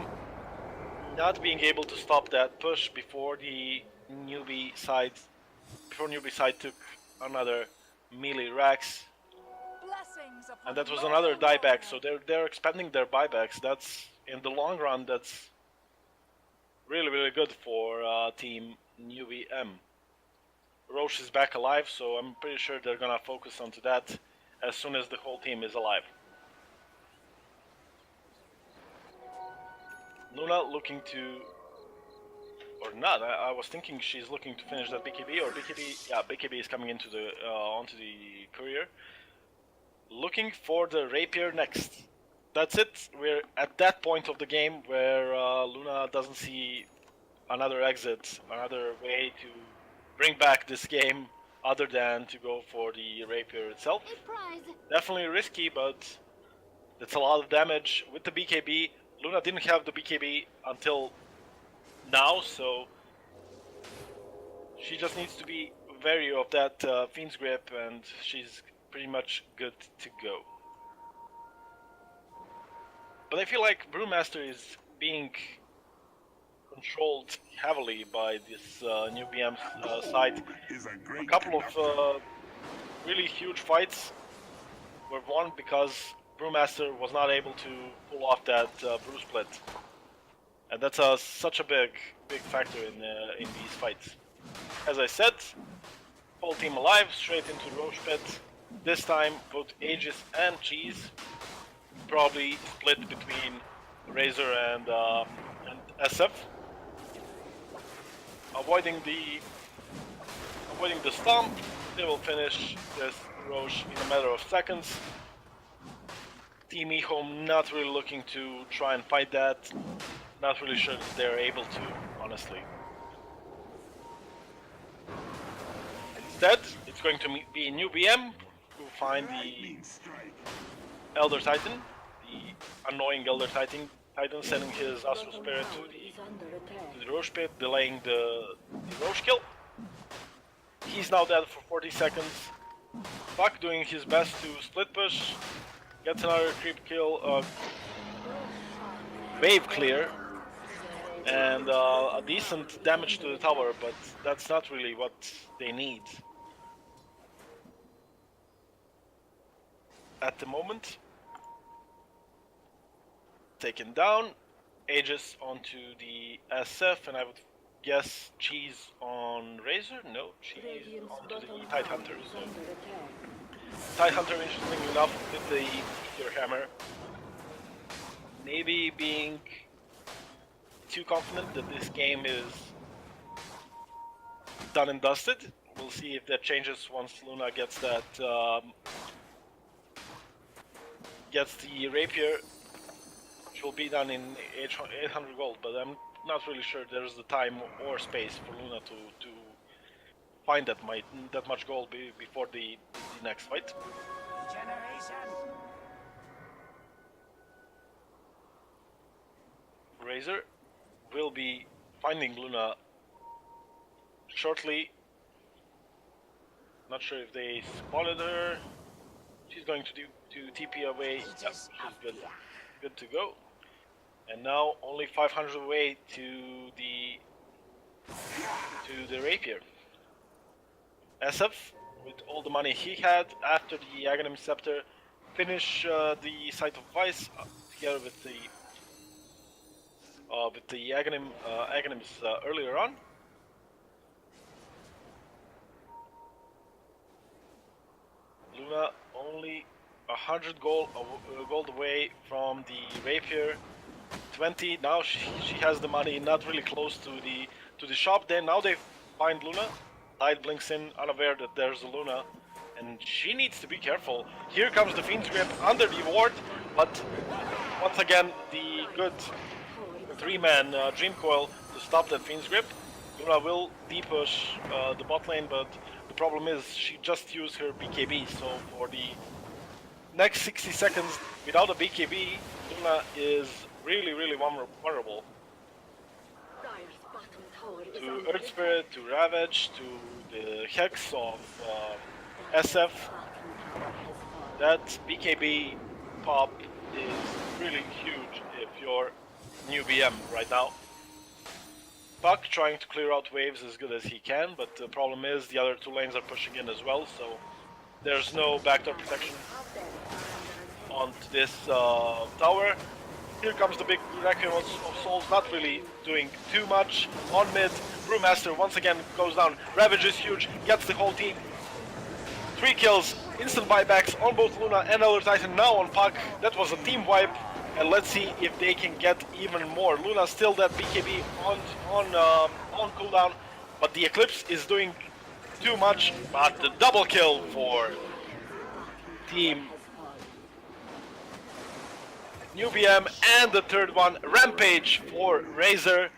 not being able to stop that push before newbie side took another melee Rax. And that was another dieback, so they're expanding their buybacks. That's, in the long run, that's really good for Team Newbie M. Roche is back alive, so I'm pretty sure they're gonna focus onto that as soon as the whole team is alive. Luna looking to, or not, I was thinking she's looking to finish that BKB, or BKB, yeah, BKB is coming into the onto the courier. Looking for the rapier next. That's it. We're at that point of the game where Luna doesn't see another exit, another way to bring back this game other than to go for the rapier itself. Definitely risky, but that's a lot of damage with the BKB. Luna didn't have the BKB until now, so she just needs to be wary of that Fiend's Grip, and she's pretty much good to go. But I feel like Brewmaster is being controlled heavily by this new BM side. A couple of really huge fights were won because Brewmaster was not able to pull off that Brew Split, and that's such a big factor in these fights. As I said, whole team alive, straight into Roche Pit. This time, both Aegis and Cheese probably split between Razor and SF, avoiding the stomp. They will finish this Roche in a matter of seconds. Team eHome not really looking to try and fight that. Not really sure that they're able to, honestly. Instead, it's going to be New BM who find the Elder Titan, annoying Elder Titan, sending his Astral Spirit Tower is under attack. to the Roche Pit, delaying the Roche kill. He's now dead for 40 seconds. Puck doing his best to split push, gets another creep kill, wave clear, and a decent damage to the tower, but that's not really what they need at the moment. Taken down, Aegis onto the SF, and I would guess cheese on Razor? No, cheese Radiant's onto the bottom Tide tower Hunter. is So under attack. Tide Hunter, interestingly enough, with the Meteor Hammer, maybe being too confident that this game is done and dusted. We'll see if that changes once Luna gets that gets the rapier, which will be done in 800 gold. But I'm not really sure there's the time or space for Luna to find that much gold before the next fight. Razor will be finding Luna shortly. Not sure if they spotted her. She's going to TP away. Yep, she's good to go. And now only 500 away to the rapier. SF, with all the money he had after the Aghanim Scepter, finish the Sight of Vice together with the Aghanims earlier on. Luna only 100 gold away from the rapier. 20. Now she has the money, not really close to the shop. Then now they find Luna. Light blinks in, unaware that there's a Luna, and she needs to be careful. Here comes the Fiend's Grip under the ward, but once again the good three-man Dream Coil to stop that Fiend's Grip. Luna will de-push the bot lane, but the problem is she just used her BKB, so for the next 60 seconds without a BKB, Luna is really vulnerable Dire's bottom tower is to under Earth Spirit, to Ravage, to the Hex of SF. That BKB pop is really huge if you're new BM right now. Puck trying to clear out waves as good as he can, but the problem is the other two lanes are pushing in as well, so there's no backdoor protection onto this tower. Here comes the big Requiem of Souls, not really doing too much. On mid, Brewmaster once again goes down. Ravage is huge, gets the whole team. 3 kills, instant buybacks on both Luna and Elder Titan, now on Puck. That was a team wipe, and let's see if they can get even more. Luna still that BKB on cooldown, but the Eclipse is doing too much. But the double kill for team New BM, and the third one, Rampage for Razor.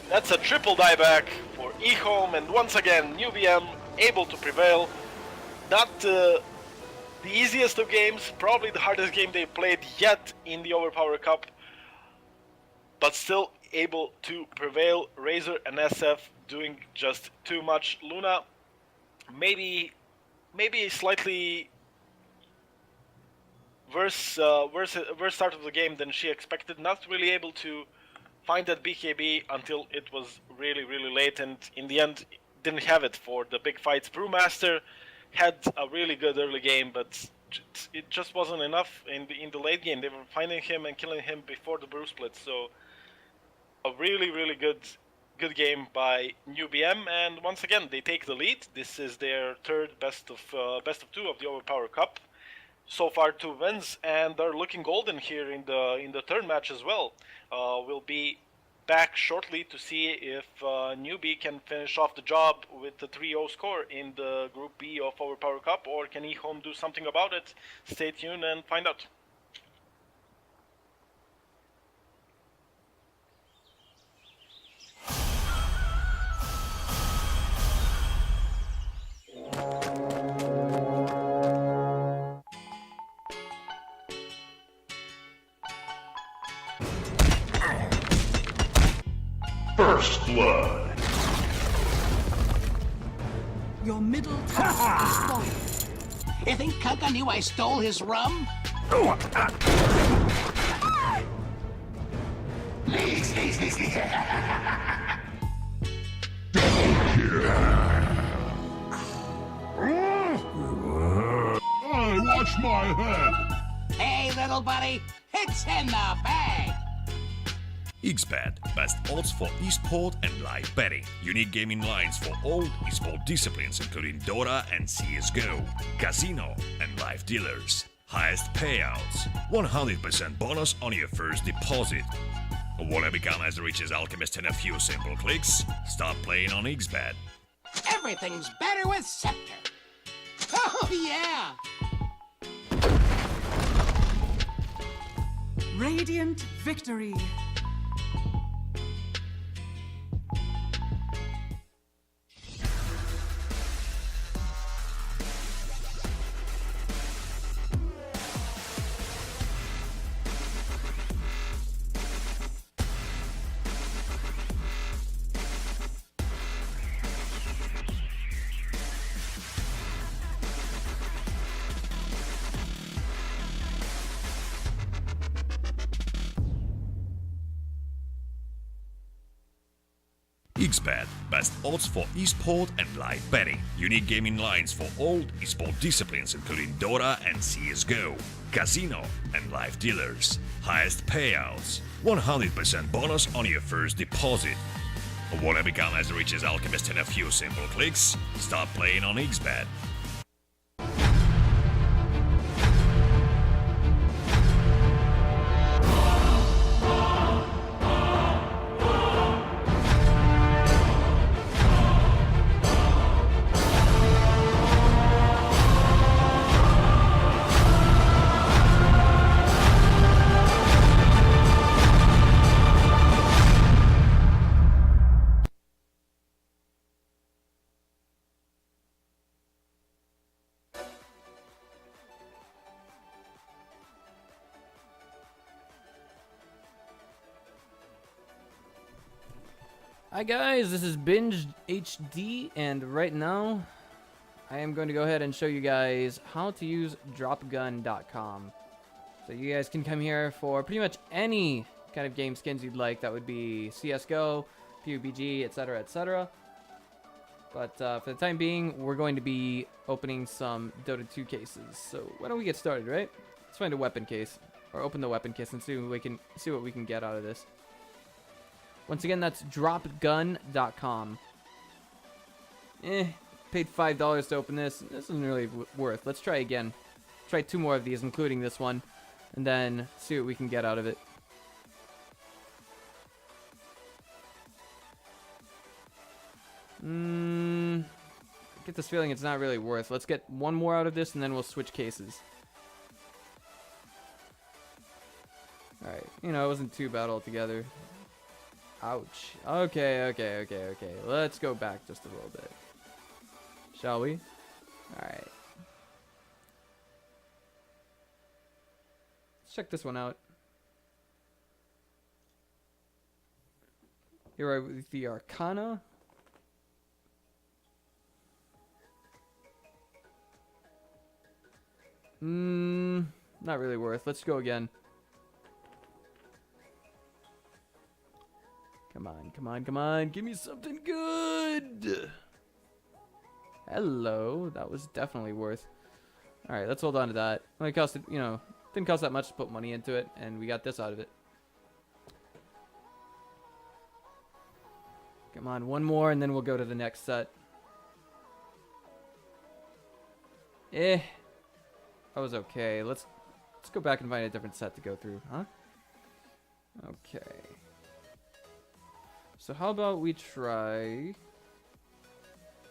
That's a triple dieback for eHome, and once again, New BM able to prevail. Not the easiest of games, probably the hardest game they played yet in the Overpower Cup, but still able to prevail. Razor and SF doing just too much. Luna, maybe a slightly worse start of the game than she expected. Not really able to find that BKB until it was really late, and in the end didn't have it for the big fights. Brewmaster had a really good early game, but it just wasn't enough in the late game. They were finding him and killing him before the brew split. So a really good game by New BM, and once again they take the lead. This is their third best of 2 of the Overpower Cup. So far 2 wins, and they're looking golden here in the third match as well. We'll be back shortly to see if Newbie can finish off the job with the 3-0 score in the Group B of Overpower Cup, or can eHome do something about it? Stay tuned and find out. First blood. Your middle tower is falling. You think Kaka knew I stole his rum? Hey, watch my head. Hey, little buddy, it's in the bag. XBet, best odds for esport and live betting. Unique gaming lines for all esport disciplines including Dota and CSGO. Casino and live dealers. Highest payouts. 100% bonus on your first deposit. Wanna become as rich as Alchemist in a few simple clicks? Start playing on XBet. Everything's better with Scepter. Oh, yeah. Radiant victory. XBet, best odds for esport and live betting. Unique gaming lines for all esport disciplines including Dota and CSGO. Casino and live dealers. Highest payouts. 100% bonus on your first deposit. Wanna become as rich as Alchemist in a few simple clicks? Start playing on XBet. Hi guys, this is Binge HD, and right now I am going to go ahead and show you guys how to use dropgun.com. So you guys can come here for pretty much any kind of game skins you'd like. That would be CSGO, PUBG, etc, etc. But for the time being, we're going to be opening some Dota 2 cases. So why don't we get started, right? Let's find a weapon case, or open the weapon case and see what we can get out of this. Once again, that's dropgun.com. Paid $5 to open this. This isn't really worth. Let's try again. Try 2 more of these, including this one, and then see what we can get out of it. I get this feeling it's not really worth. Let's get 1 more out of this, and then we'll switch cases. Alright, you know, it wasn't too bad altogether. Ouch. Okay. Let's go back just a little bit. Shall we? Alright. Let's check this one out. Here are with the Arcana. Not really worth. Let's go again. Come on. Give me something good. Hello. That was definitely worth. Alright, let's hold on to that. Only costed, you know, didn't cost that much to put money into it, and we got this out of it. Come on, 1 more, and then we'll go to the next set. That was okay. Let's go back and find a different set to go through, huh? Okay. So how about we try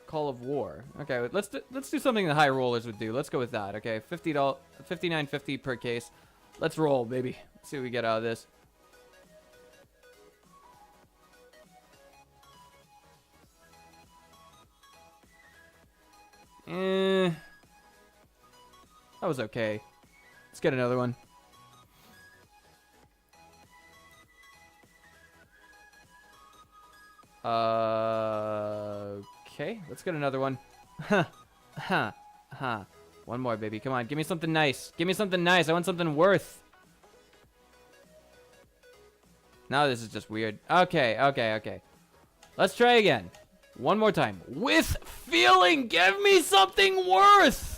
Call of War? Okay, let's do something the high rollers would do. Let's go with that. Okay, $59.50 per case. Let's roll, baby. Let's see what we get out of this. That was okay. Let's get another one. Okay, let's get another one. Ha, ha, ha. One more, baby. Come on, give me something nice. Give me something nice. I want something worth. Now this is just weird. Okay, okay, okay. Let's try again. One more time. With feeling, give me something worth.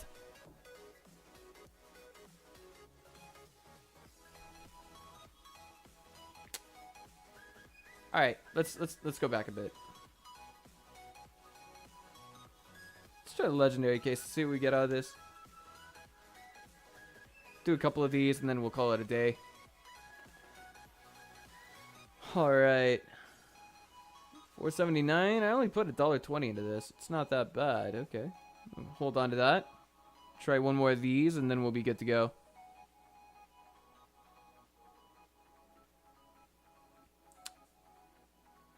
All right, let's go back a bit. Let's try the legendary case to see what we get out of this. Do a couple of these and then we'll call it a day. All right. 479. I only put $1.20 into this. It's not that bad. Okay. Hold on to that. Try one more of these and then we'll be good to go.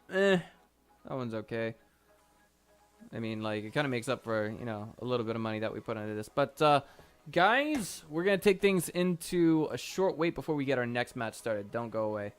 That one's okay. I mean, like, it kind of makes up for, you know, a little bit of money that we put into this. But, guys, we're going to take things into a short wait before we get our next match started. Don't go away.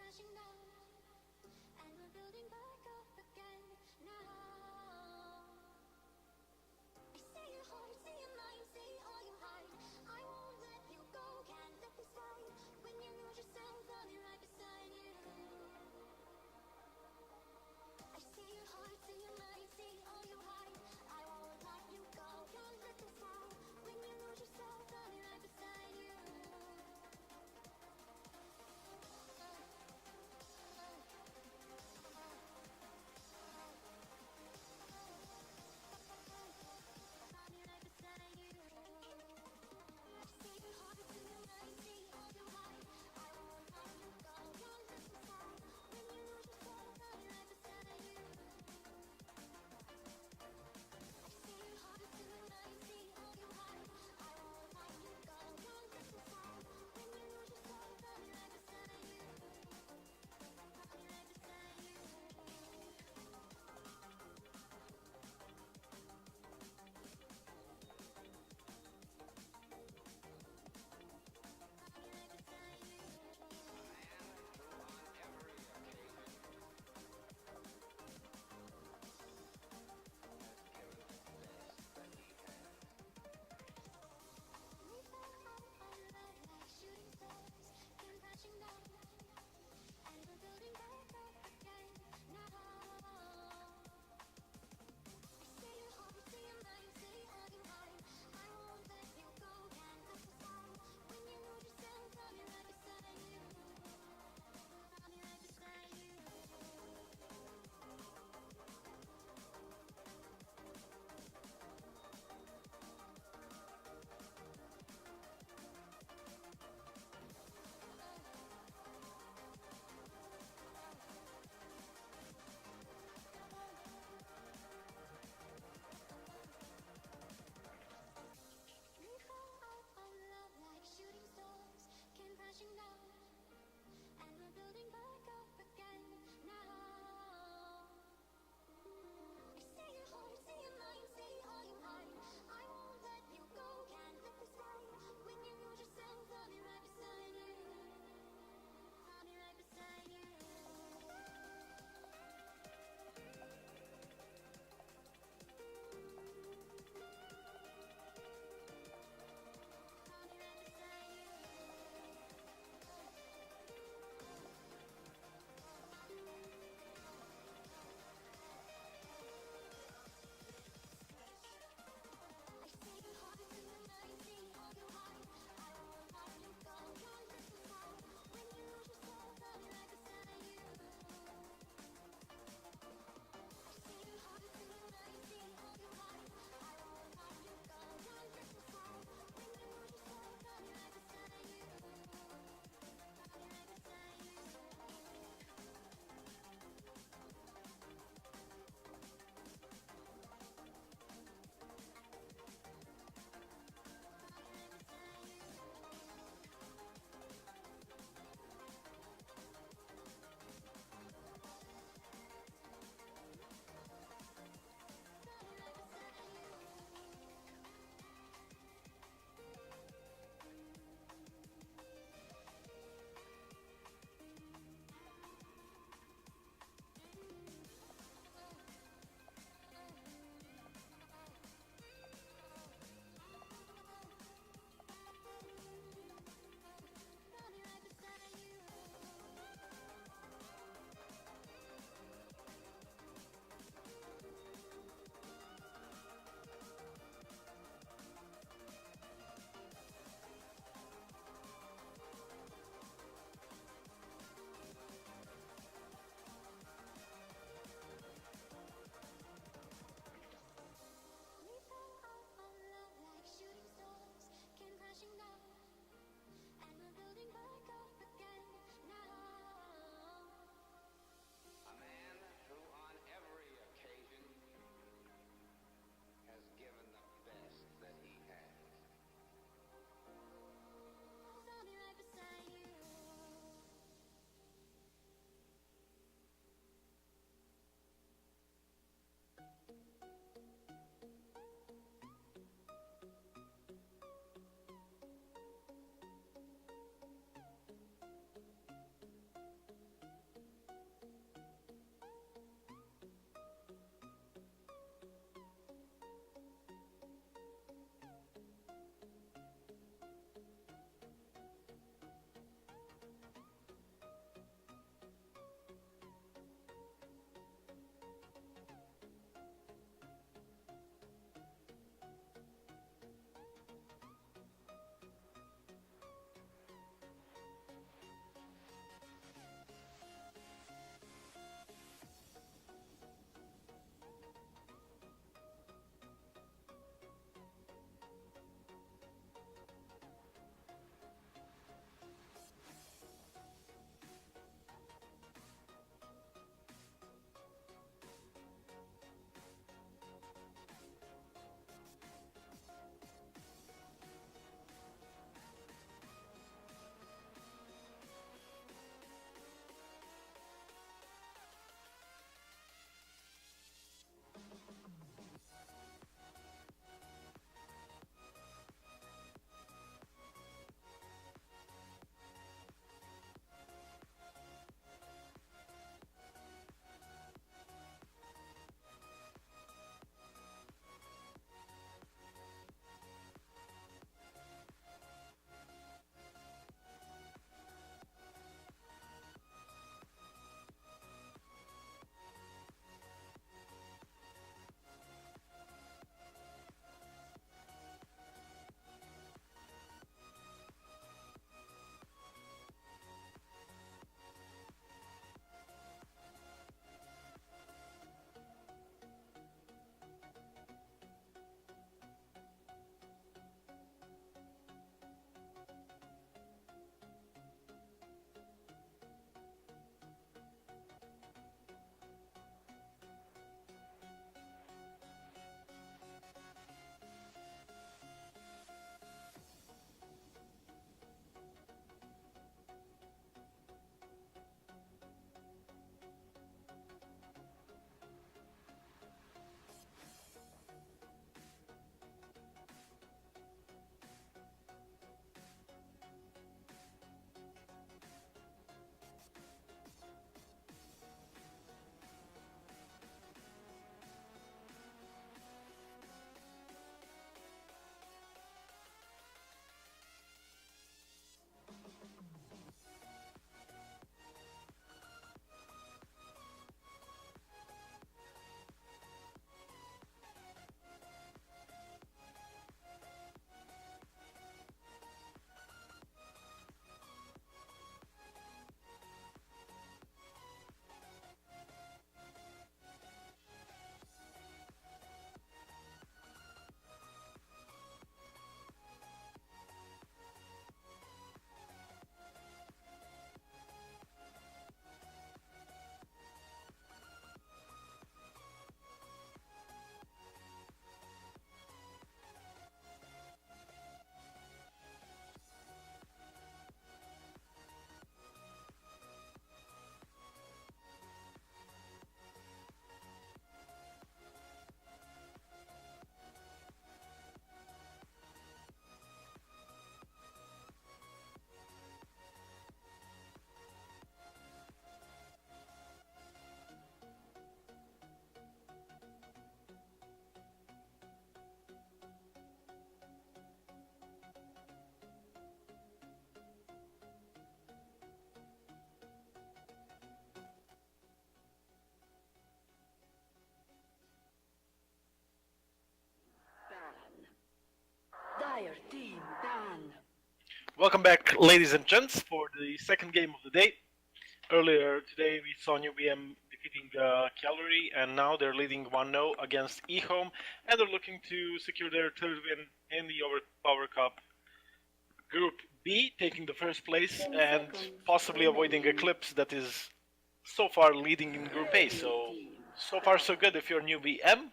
crashing down, and we're building back up again now. I see your heart, see your mind, see all you hide. I won't let you go, can't let this slide. When you lose yourself, I'll be right beside you. I see your heart, see your mind, see all you hide. I won't let you go, can't let this slide. When you lose yourself, I'll be right beside you. Welcome back, ladies and gents, for the second game of the day. Earlier today, we saw New BM defeating Calgary, and now they're leading 1-0 against eHome, and they're looking to secure their third win in the Overpower Cup Group B, taking the first place and possibly avoiding Eclipse that is so far leading in Group A. So far so good if you're New BM.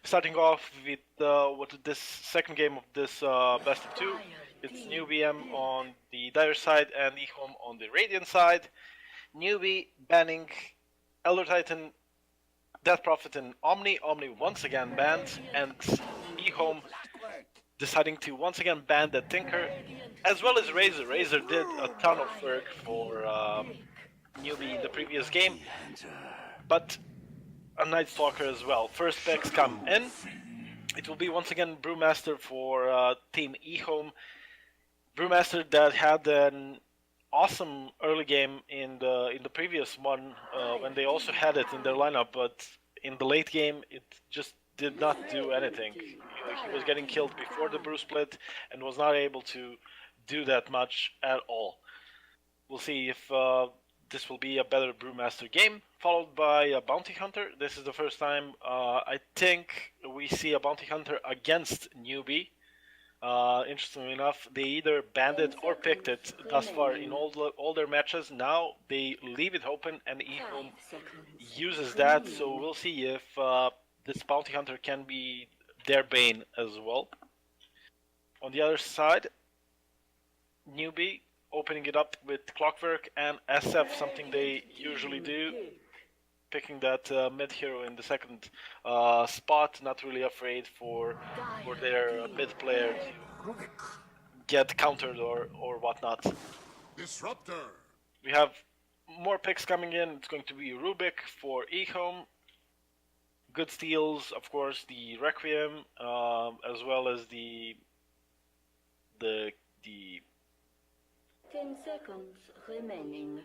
Starting off with this second game of this best of two. It's New BM on the Dire side and eHome on the Radiant side. Newbie banning Elder Titan, Death Prophet, and Omni. Omni once again banned, and eHome deciding to once again ban the Tinker, as well as Razor. Razor did a ton of work for Newbie in the previous game, but a Night Stalker as well. First picks come in. It will be once again Brewmaster for Team eHome. Brewmaster that had an awesome early game in the previous one when they also had it in their lineup, but in the late game it just did not do anything. He was getting killed before the brew split and was not able to do that much at all. We'll see if this will be a better Brewmaster game, followed by a Bounty Hunter. This is the first time I think we see a Bounty Hunter against Newbie. Interestingly enough, they either banned it or picked it thus far in all their matches. Now they leave it open, and eHome uses that. So we'll see if this Bounty Hunter can be their bane as well. On the other side, Newbie opening it up with Clockwork and SF, something they usually do. Picking that mid hero in the second spot, not really afraid for their mid player to get countered or whatnot. Disruptor. We have more picks coming in. It's going to be Rubik for eHome. Good steals, of course, the Requiem, as well as the 10 seconds remaining.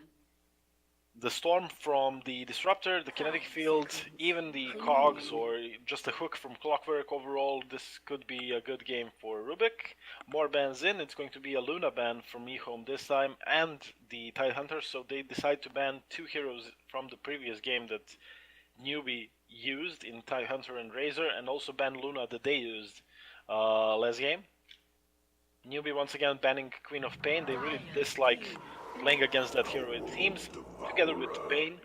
the Storm from the Disruptor, the Kinetic Field, even the Cogs, or just a hook from Clockwork. Overall, this could be a good game for Rubik. More bans in. It's going to be a Luna ban from eHome this time, and the Tide Hunter, so they decide to ban two heroes from the previous game that Newbie used in Tide Hunter and Razor, and also ban Luna that they used last game. Newbie once again banning Queen of Pain. They really dislike playing against that hero, it seems, together with Bane.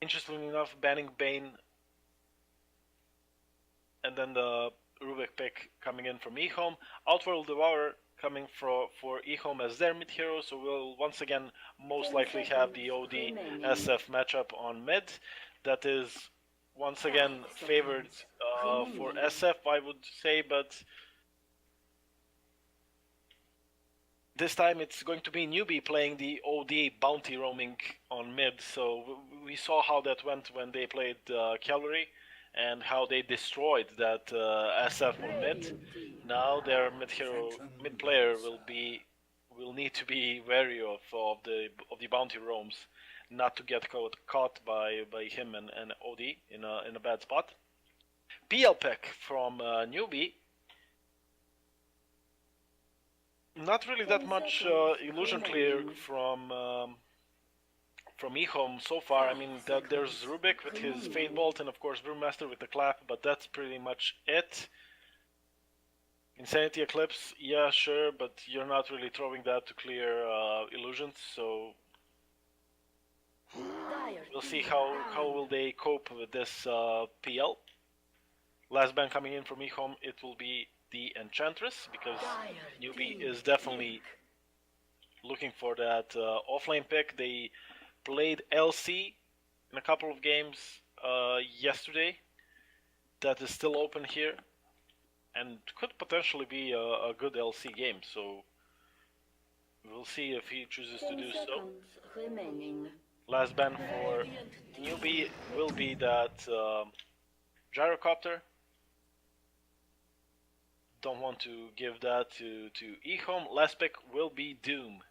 Interestingly enough, banning Bane, and then the Rubik pick coming in from eHome. Outworld Devourer coming for eHome as their mid hero, so we'll once again most likely have the OD SF matchup on mid. That is once again favored for SF, I would say, but this time it's going to be Newbie playing the OD bounty roaming on mid, so we saw how that went when they played Calgary and how they destroyed that SF on mid. Now their mid player will need to be wary of the bounty roams, not to get caught by him and OD in a bad spot. PL pick from Newbie. Not really that much illusion clear from eHome so far. I mean, there's Rubik with his Fate Bolt, and of course Brewmaster with the Clap, but that's pretty much it. Insanity Eclipse, yeah, sure, but you're not really throwing that to clear illusions, so we'll see how will they cope with this PL. Last ban coming in from eHome, it will be the Enchantress, because Newbie is definitely looking for that offlane pick. They played LC in a couple of games yesterday. That is still open here, and could potentially be a good LC game, so we'll see if he chooses to do so. Last ban for Newbie will be that Gyrocopter. Don't want to give that to eHome. Last pick will be Doom.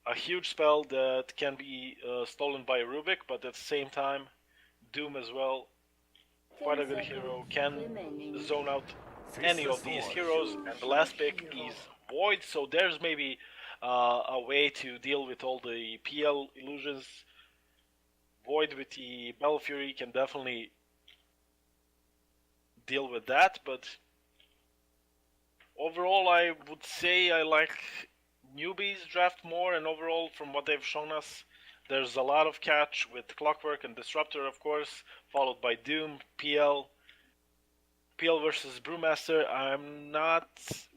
A huge spell that can be stolen by Rubik, but at the same time, Doom as well. Quite a good hero. Can zone out any of these heroes, and the last pick is Void, so there's maybe a way to deal with all the PL illusions. Void with the Battle Fury can definitely deal with that, but overall I would say I like newbies draft more, and overall from what they've shown us, there's a lot of catch with Clockwork and Disruptor, of course, followed by Doom, PL versus Brewmaster. I'm not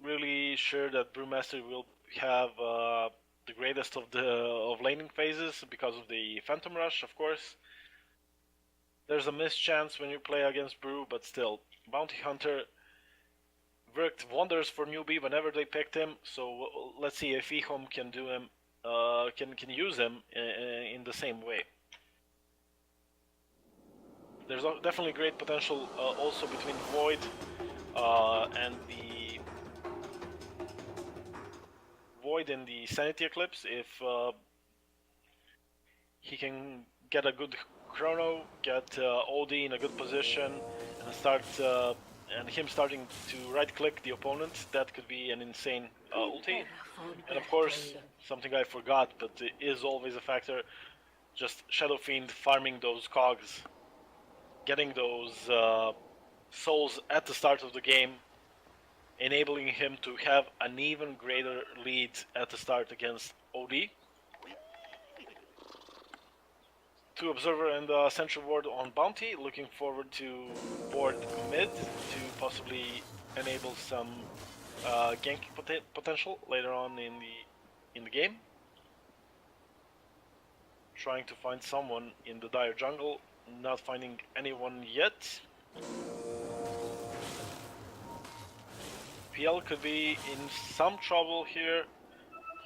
really sure that Brewmaster will have the greatest of laning phases because of the Phantom Rush, of course. There's a missed chance when you play against Brew, but still, Bounty Hunter worked wonders for newbie whenever they picked him. So let's see if EHOM can do him, can use him in the same way. There's definitely great potential also between Void and the Sanity Eclipse. If he can get a good chrono, get OD in a good position, and him starting to right-click the opponent, that could be an insane ulti. And of course, something I forgot, but it is always a factor, just Shadow Fiend farming those cogs, getting those souls at the start of the game, enabling him to have an even greater lead at the start against OD. 2 Observer and Sentry Ward on Bounty, looking forward to board mid to possibly enable some ganking potential later on in the game. Trying to find someone in the Dire jungle, not finding anyone yet. PL could be in some trouble here.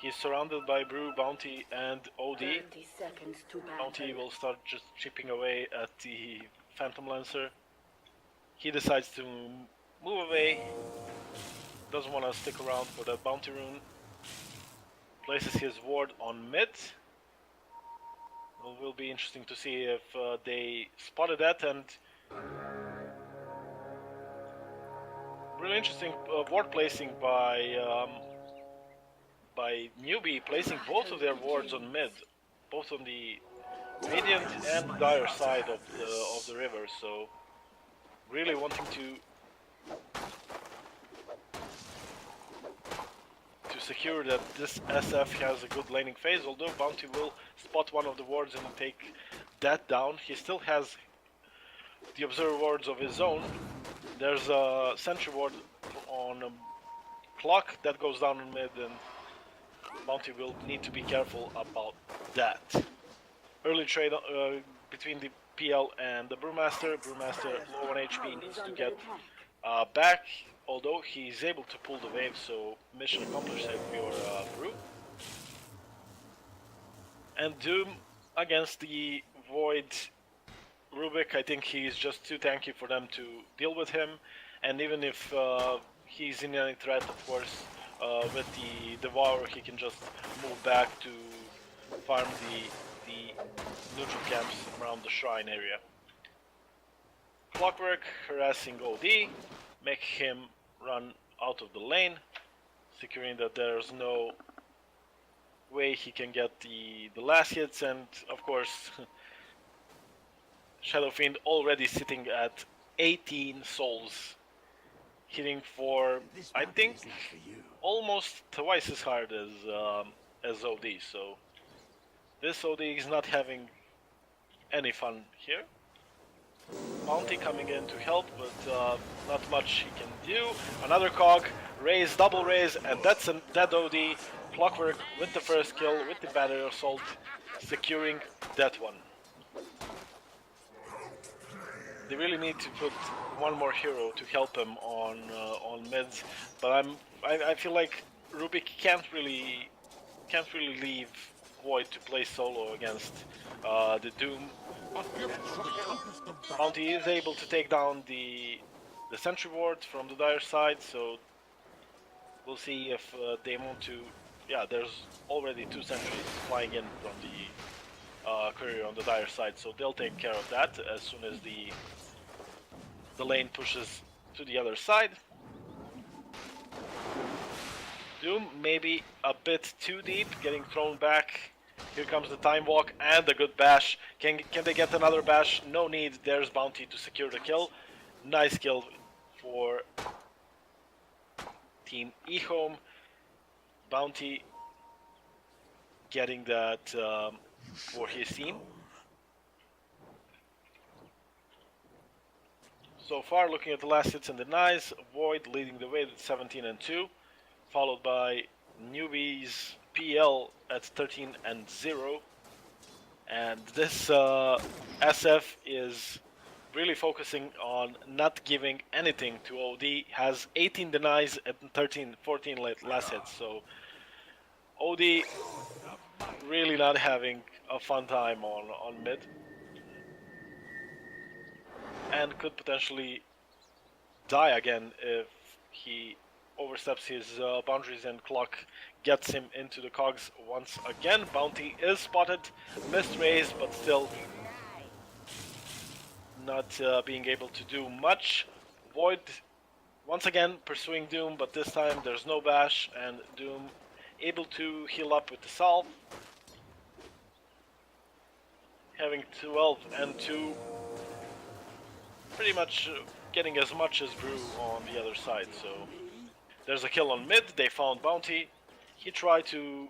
He's surrounded by Brew, Bounty, and OD. 30 seconds to Bounty battle. will start just chipping away at the Phantom Lancer. He decides to move away. Doesn't want to stick around for that Bounty rune. Places his ward on mid. It will be interesting to see if they spotted that, and really interesting ward placing by newbie, placing both of their wards on mid, both on the Radiant and Dire side of the river. So really wanting to secure that this SF has a good laning phase, although Bounty will spot one of the wards and take that down. He still has the Observer wards of his own. There's a Sentry ward on Clock that goes down in mid, and Bounty will need to be careful about that. Early trade between the PL and the Brewmaster. Brewmaster low on HP, needs to get back, although he's able to pull the wave, so mission accomplished if you're Brew. And Doom against the Void Rubik, I think he's just too tanky for them to deal with him, and even if he's in any threat, of course, with the Devourer, he can just move back to farm the neutral camps around the shrine area. Clockwork harassing OD, make him run out of the lane, securing that there's no way he can get the last hits, and of course Shadow Fiend already sitting at 18 souls, hitting for, I think, almost twice as hard as OD, so this OD is not having any fun here. Bounty coming in to help, but not much he can do. Another cog, raise, double raise, and that's a dead OD. Clockwork with the first kill, with the Battery Assault, securing that one. They really need to put one more hero to help him on mids, but I feel like Rubik can't really leave Void to play solo against the Doom. Bounty is able to take down the Sentry Ward from the Dire side, so we'll see if they want to. Yeah, there's already 2 sentries flying in from the courier on the Dire side, so they'll take care of that as soon as the lane pushes to the other side. Doom maybe a bit too deep, getting thrown back. Here comes the time walk and a good bash. Can they get another bash? No need. There's Bounty to secure the kill. Nice kill for Team eHome. Bounty getting that for his team. So far, looking at the last hits and denies, Void leading the way with 17 and 2, followed by Newbies PL at 13 and 0. And this SF is really focusing on not giving anything to OD. Has 18 denies and 14 last hits. So OD really not having a fun time on mid. And could potentially die again if he oversteps his boundaries and Clock gets him into the cogs once again. Bounty is spotted, missed raise, but still not being able to do much. Void once again pursuing Doom, but this time there's no bash, and Doom able to heal up with the salve. Having 12 and 2. Pretty much getting as much as Brew on the other side, so there's a kill on mid. They found Bounty. He tried to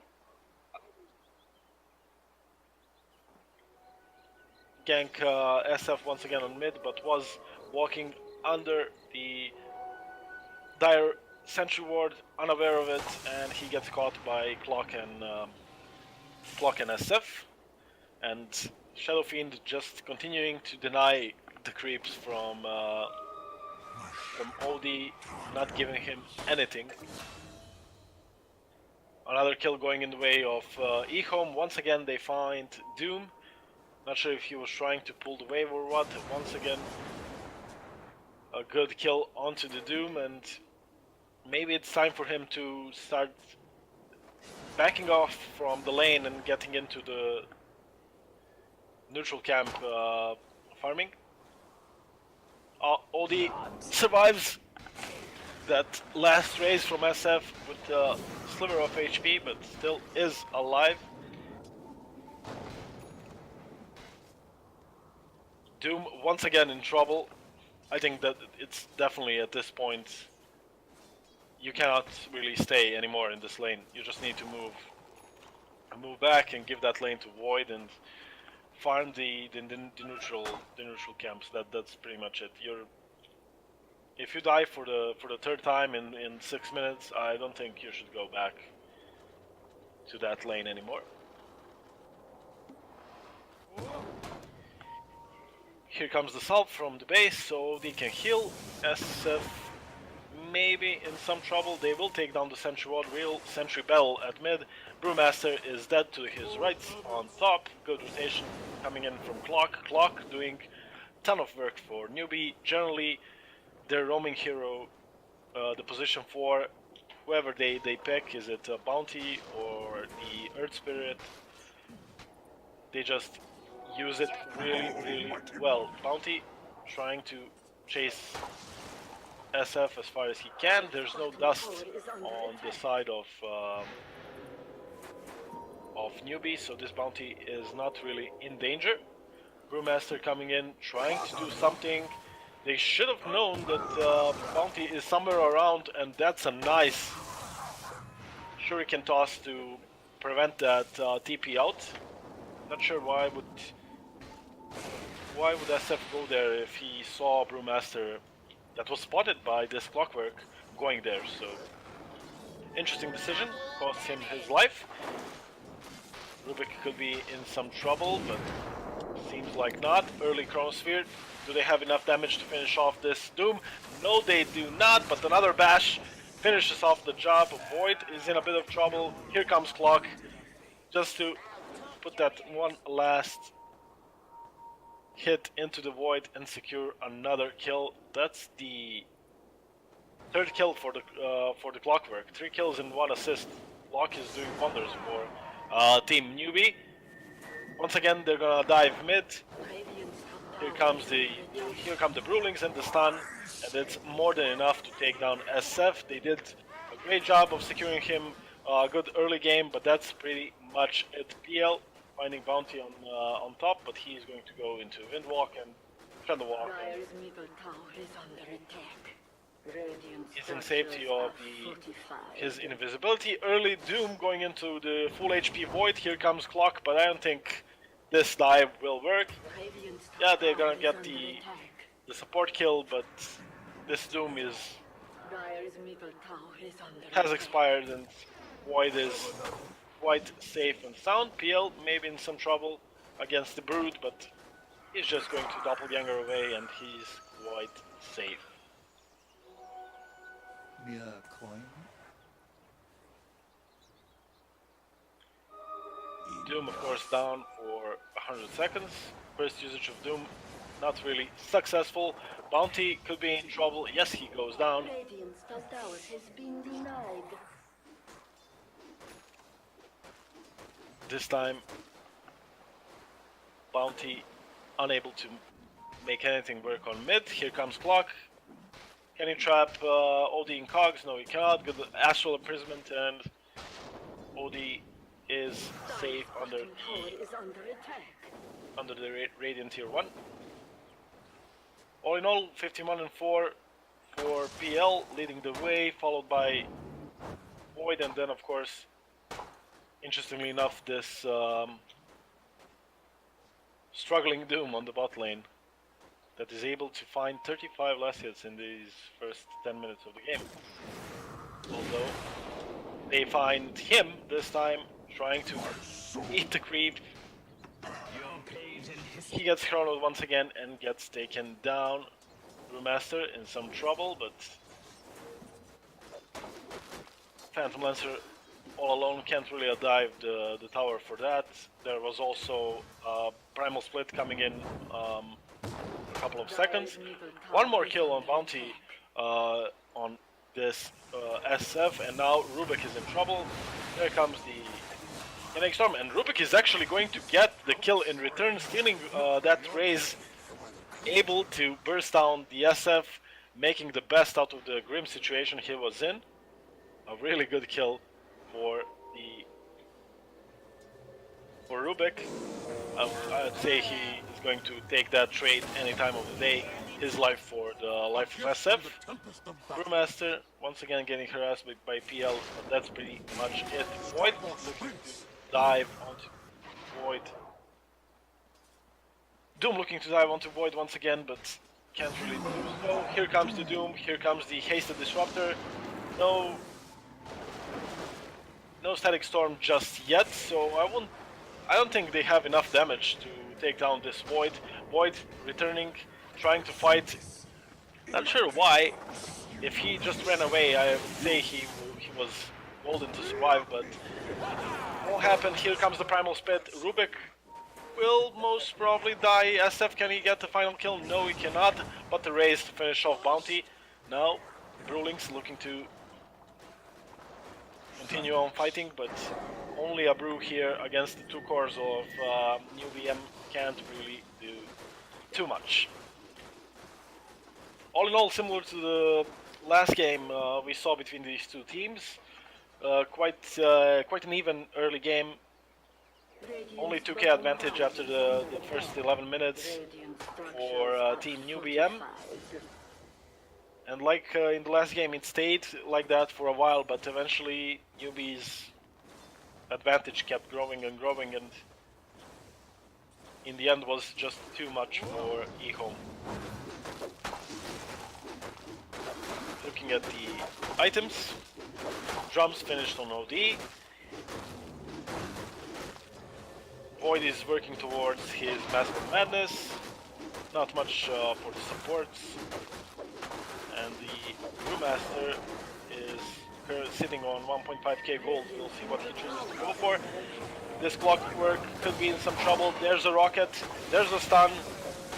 gank SF once again on mid, but was walking under the dire sentry ward, unaware of it, and he gets caught by Clock and SF. And Shadow Fiend just continuing to deny the creeps from OD, not giving him anything. Another kill going in the way of eHome. Once again they find Doom. Not sure if he was trying to pull the wave or what. Once again a good kill onto the Doom, and maybe it's time for him to start backing off from the lane and getting into the neutral camp farming. OD survives that last raise from SF with a sliver of HP, but still is alive. Doom once again in trouble. I think that it's definitely at this point you cannot really stay anymore in this lane. You just need to move back and give that lane to Void and farm the neutral camps. That's pretty much it. If you die for the third time in 6 minutes, I don't think you should go back to that lane anymore. Here comes the salve from the base, so they can heal. SF maybe in some trouble. They will take down the sentry ward. Real sentry bell at mid. Brewmaster is dead to his right on top. Good rotation coming in from Clock. Clock doing ton of work for Newbie. Generally, their roaming hero, the position 4, whoever they pick, is it a Bounty or the Earth Spirit, they just use it really well. Bounty trying to chase SF as far as he can. There's no dust on the side of Newbie, so this Bounty is not really in danger. Brewmaster coming in, trying to do something. They should have known that Bounty is somewhere around, and that's a nice shuriken toss to prevent that TP out. Not sure why would SF go there if he saw Brewmaster that was spotted by this Clockwork going there. So interesting decision, cost him his life. Rubik could be in some trouble, but seems like not. Early Chronosphere. Do they have enough damage to finish off this Doom? No, they do not, but another bash finishes off the job. Void is in a bit of trouble. Here comes Clock, just to put that one last hit into the Void and secure another kill. That's the third kill for the Clockwork. 3 kills and 1 assist. Clock is doing wonders for Team Newbie. Once again, they're gonna dive mid. Here come the Brewlings and the stun, and it's more than enough to take down SF. They did a great job of securing him a good early game, but that's pretty much it. PL finding Bounty on top, but he is going to go into Windwalk and defend the walk. Dire's middle tower is under attack. Radiant He's in structures safety of are fortified. his invisibility. Early Doom going into the full HP Void. Here comes Clock, but I don't think this dive will work. Radiant Yeah, they're gonna tower get is under the attack. support kill, but this Doom is Dire's middle tower is under has attack. expired and Void is quite safe and sound. PL maybe in some trouble against the Brood, but he's just going to doppelganger away and he's quite safe. coin. Doom, of course, down for 100 seconds. First usage of Doom, not really successful. Bounty could be in trouble. Yes, he goes down. Radiant's top tower has been denied. This time, Bounty unable to make anything work on mid. Here comes Clock. Can he trap OD in Cogs? No, he cannot. Good Astral Imprisonment, and OD is safe under Bottom tower the is under attack. Radiant Tier 1. All in all, 51 and 4 for PL, leading the way, followed by Void, and then of course, interestingly enough, this struggling Doom on the bot lane that is able to find 35 last hits in these first 10 minutes of the game. Although they find him this time trying to eat the creep. He gets chronoed once again and gets taken down. Brewmaster in some trouble, but Phantom Lancer all alone can't really dive the tower for that. There was also Primal Split coming in a couple of seconds. One more kill on Bounty on this SF, and now Rubik is in trouble. There comes the ENG Storm, and Rubik is actually going to get the kill in return, stealing that raise, able to burst down the SF, making the best out of the grim situation he was in. A really good kill for Rubik. I'd say he is going to take that trade any time of the day. His life for the life of SF. Brewmaster once again getting harassed by PL, but that's pretty much it. Void looking to dive onto Void. Doom looking to dive onto Void once again, but can't really do so. Here comes the Doom, here comes the Hasted Disruptor. No Static Storm just yet, so I don't think they have enough damage to take down this Void. Void returning, trying to fight. Not sure why. If he just ran away, I would say he was golden to survive, but won't happen. Here comes the Primal Spit. Rubik will most probably die. SF, can he get the final kill? No, he cannot. But the raise to finish off Bounty. Now, Brewlings looking to continue on fighting, but only a Brew here against the two cores of New VM can't really do too much. All in all, similar to the last game we saw between these two teams. Quite an even early game. Only 2k advantage after the first 11 minutes for Team New VM. And like in the last game, it stayed like that for a while, but eventually Newbie's advantage kept growing and growing, and in the end was just too much for eHome. Looking at the items, drums finished on OD. Void is working towards his Mask of Madness, not much for the supports. And the Brewmaster is sitting on 1.5k gold. We'll see what he chooses to go for. This Clockwork could be in some trouble. There's a rocket, there's a stun,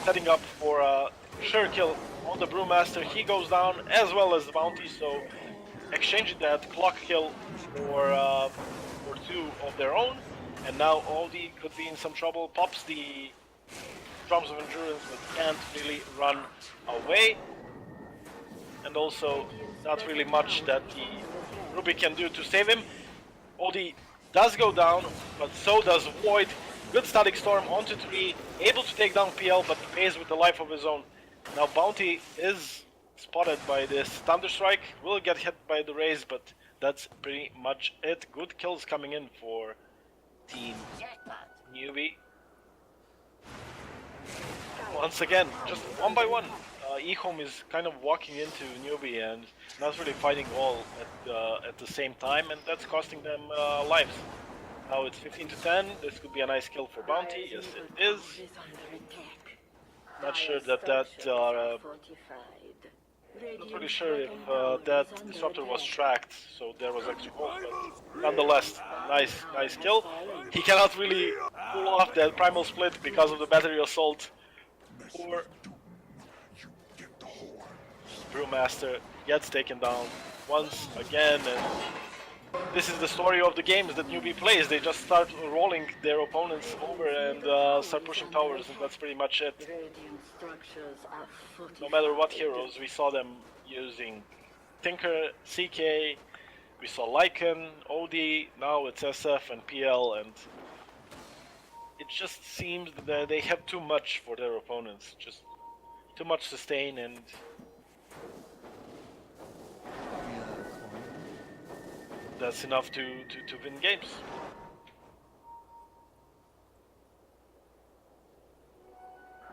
setting up for a sure kill on the Brewmaster. He goes down as well as the Bounty, so exchanging that clock kill for two of their own. And now Aldi could be in some trouble. Pops the Drums of Endurance, but can't really run away. And also, not really much that the Rubik can do to save him. Odie does go down, but so does Void. Good static storm onto 3, able to take down PL, but pays with the life of his own. Now Bounty is spotted by this Thunderstrike, will get hit by the raise, but that's pretty much it. Good kills coming in for Team Newbie. Once again, just one by one. eHome is kind of walking into Newbie and not really fighting all at the same time, and that's costing them lives. Now it's 15 to 10. This could be a nice kill for Bounty. Yes, it is. Not sure that not really sure if that disruptor was tracked, so there was extra hope, but nonetheless, nice kill. He cannot really pull off that primal split because of the battery assault. Or Brewmaster gets taken down once again, and this is the story of the games that Newbie plays. They just start rolling their opponents over and start pushing towers, and that's pretty much it. No matter what heroes, we saw them using Tinker, CK, we saw Lycan, OD, now it's SF and PL, and it just seems that they have too much for their opponents. Just too much sustain, and that's enough to win games.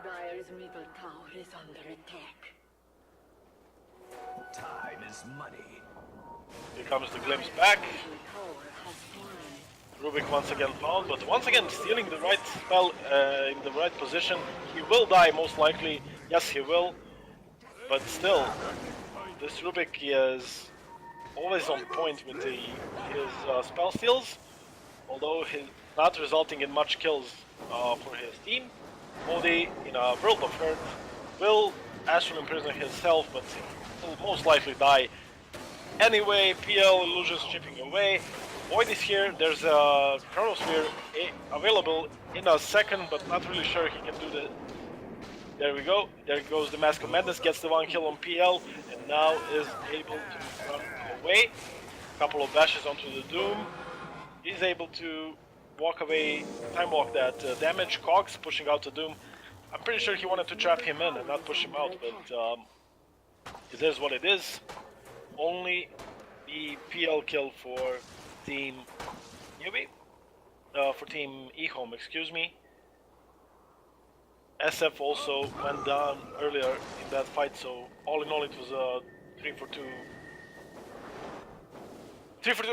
Dire's middle tower is under attack. Time is money. Here comes the glimpse back. Middle tower has fallen. Rubik once again found, but once again stealing the right spell in the right position. He will die most likely. Yes, he will. But still, this Rubik is always on point with his spell steals, although he's not resulting in much kills for his team. Odie, in a world of hurt, will astral imprison himself, but will most likely die. Anyway, PL illusions chipping away. Void is here. There's a Chronosphere available in a second, but not really sure he can do that. There we go. There goes the Mask of Madness, gets the one kill on PL, and now is able to run away. Couple of dashes onto the Doom. He's able to walk away, time walk that damage. Cogs pushing out the Doom. I'm pretty sure he wanted to trap him in and not push him out, but it is what it is. Only the PL kill for Team Newbie. For Team eHome, excuse me. SF also went down earlier in that fight, so all in all it was a 3-for-2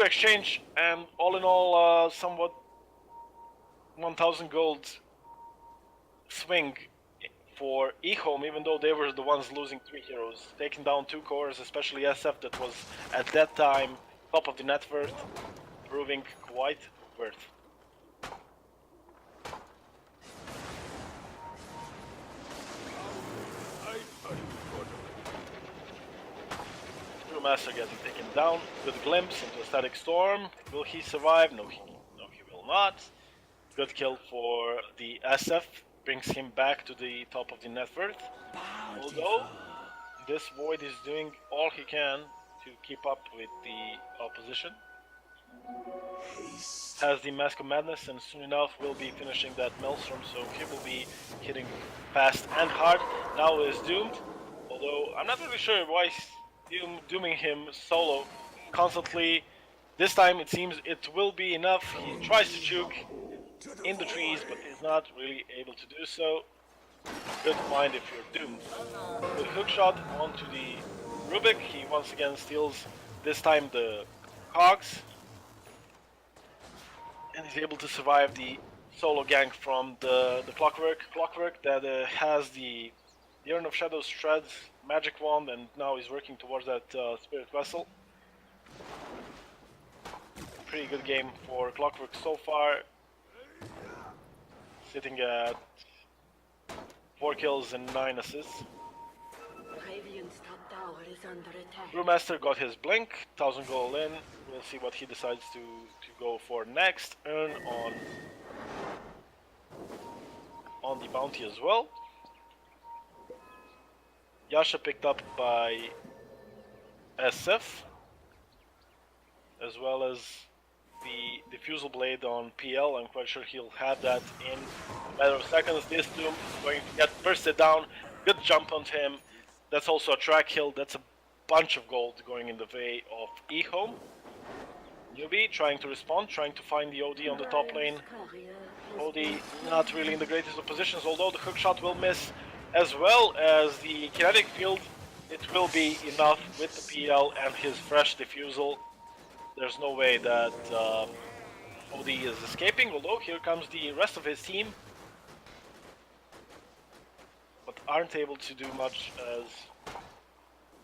exchange, and all in all somewhat 1000 gold swing for eHome, even though they were the ones losing 3 heroes, taking down 2 cores, especially SF that was at that time top of the net worth, proving quite worth. Master getting taken down with a glimpse into a static storm. Will he survive? No, he will not. Good kill for the SF, brings him back to the top of the net worth. Although this Void is doing all he can to keep up with the opposition. Has the Mask of Madness, and soon enough will be finishing that Maelstrom, so he will be hitting fast and hard. Now is doomed, although I'm not really sure why dooming him solo constantly. This time it seems it will be enough. He tries to juke in the trees, but is not really able to do so. Good find if you're doomed. Good hookshot onto the Rubik. He once again steals, this time the cogs, and he's able to survive the solo gank from the Clockwork that has the Urn of Shadows Shreds magic wand, and now he's working towards that Spirit Vessel. Pretty good game for Clockwork so far, sitting at 4 kills and 9 assists. Radiant's top tower is under attack. Brewmaster got his blink, 1000 gold in. We'll see what he decides to go for next. Earn on the bounty as well. Yasha picked up by SF. as well as the diffusal blade on PL. I'm quite sure he'll have that in a matter of seconds. This Doom is going to get bursted down. Good jump on him. That's also a track kill. That's a bunch of gold going in the way of eHome. Newbie trying to respond, trying to find the OD on the top lane. OD not really in the greatest of positions, although the hook shot will miss, as well as the kinetic field. It will be enough with the PL and his fresh diffusal. There's no way that OD is escaping, although here comes the rest of his team. But aren't able to do much as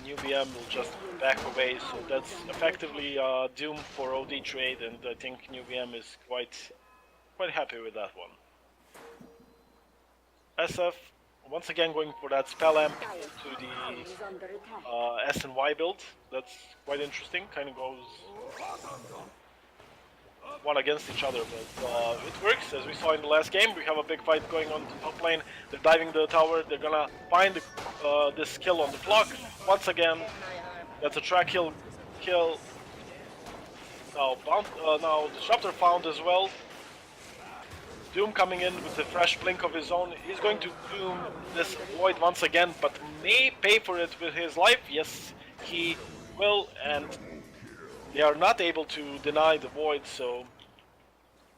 New BM will just back away, so that's effectively doom for OD trade, and I think New BM is quite happy with that one. SF once again going for that spell amp to the S and Y build. That's quite interesting. Kind of goes one against each other, but it works. As we saw in the last game, we have a big fight going on the top lane. They're diving the tower. They're gonna find this kill on the clock. Once again, that's a track kill. Now Disruptor found as well. Doom coming in with a fresh blink of his own. He's going to Doom this Void once again, but may pay for it with his life. Yes, he will, and they are not able to deny the Void, so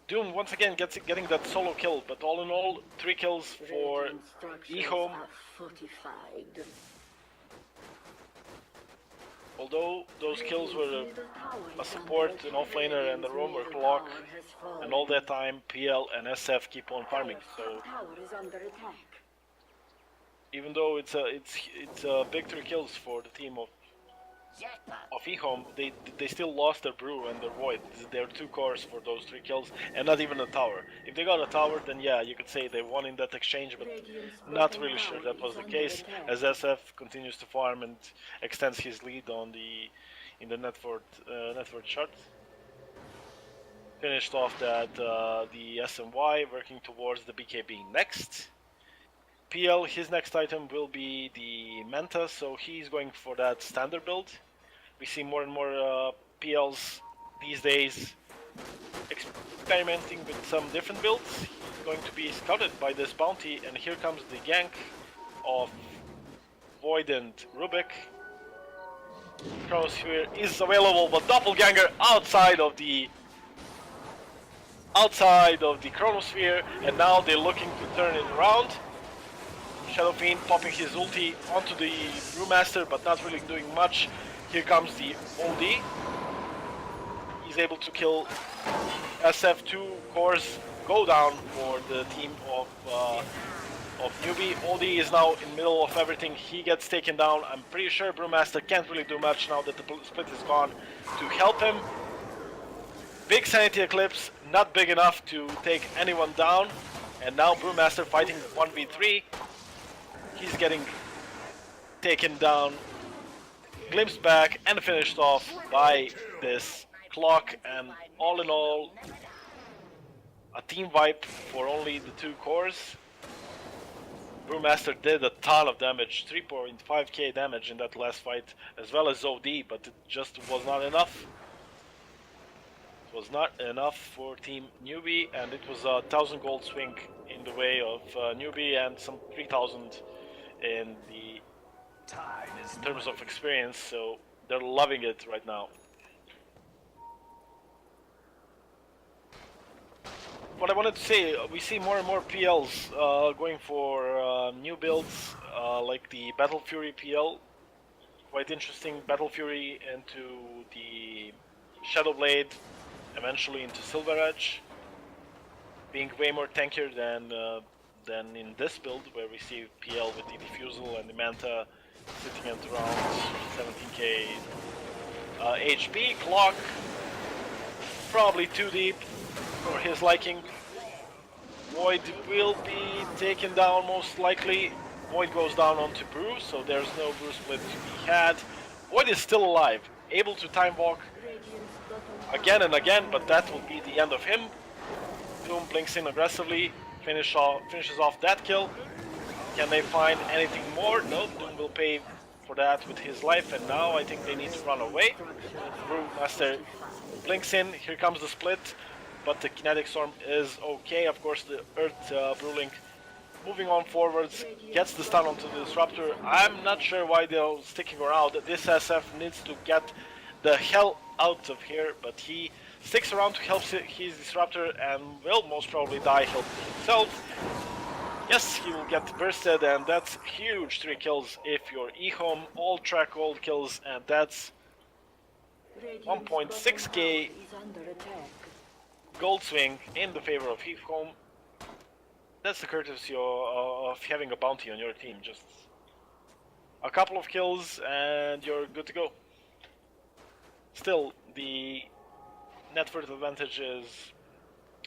Doom once again getting that solo kill, but all in all, 3 kills for eHome. Although those kills were a support, an offlaner, and a roamer clock, and all that time PL and SF keep on farming. So even though it's a big 3 kills for the team of eHome, they still lost their brew and their void. They're 2 cores for those 3 kills, and not even a tower. If they got a tower, then yeah, you could say they won in that exchange, but not really sure that was the case, as SF continues to farm and extends his lead on in the network chart. Finished off that the SMY, working towards the BKB next. PL, his next item will be the Manta, so he's going for that standard build. We see more and more PLs these days experimenting with some different builds. He's going to be scouted by this bounty, and here comes the gank of Void and Rubik. Chronosphere is available, but Doppelganger outside of the Chronosphere, and now they're looking to turn it around. Shadow Fiend popping his ulti onto the Brewmaster, but not really doing much. Here comes the OD. He's able to kill SF2 cores, go down for the team of Newbie. OD is now in the middle of everything. He gets taken down. I'm pretty sure Brewmaster can't really do much now that the split is gone to help him. Big Sanity Eclipse, not big enough to take anyone down. And now Brewmaster fighting 1v3. He's getting taken down, glimpsed back, and finished off by this clock. And all in all, a team wipe for only the 2 cores. Brewmaster did a ton of damage, 3.5k damage in that last fight, as well as OD, but it just was not enough. It was not enough for Team Newbie, and it was a 1000 gold swing in the way of Newbie, and some 3000 in terms of experience, so they're loving it right now. What I wanted to say, we see more and more PLs going for new builds, like the Battle Fury PL. Quite interesting. Battle Fury into the Shadow Blade, eventually into Silver Edge, being way more tankier than in this build, where we see PL with the Diffusal and the Manta sitting at around 17k HP. Clock probably too deep for his liking. Void will be taken down most likely. Void goes down onto Brew, so there's no Brew split to be had. Void is still alive, able to time walk again and again, but that will be the end of him. Doom blinks in aggressively, finishes off that kill. Can they find anything more? No, Doom will pay for that with his life, and now I think they need to run away. Brewmaster blinks in, here comes the split, but the Kinetic Storm is okay. Of course, the Earth Brewlink moving on forwards, gets the stun onto the Disruptor. I'm not sure why they're sticking around. This SF needs to get the hell out of here, but he sticks around to help his Disruptor and will most probably die himself. Yes, he will get bursted, and that's huge 3 kills if you're eHome, all track gold kills, and that's 1.6k gold swing in the favor of eHome. That's the courtesy of having a bounty on your team. Just a couple of kills and you're good to go. Still, the net worth advantage is,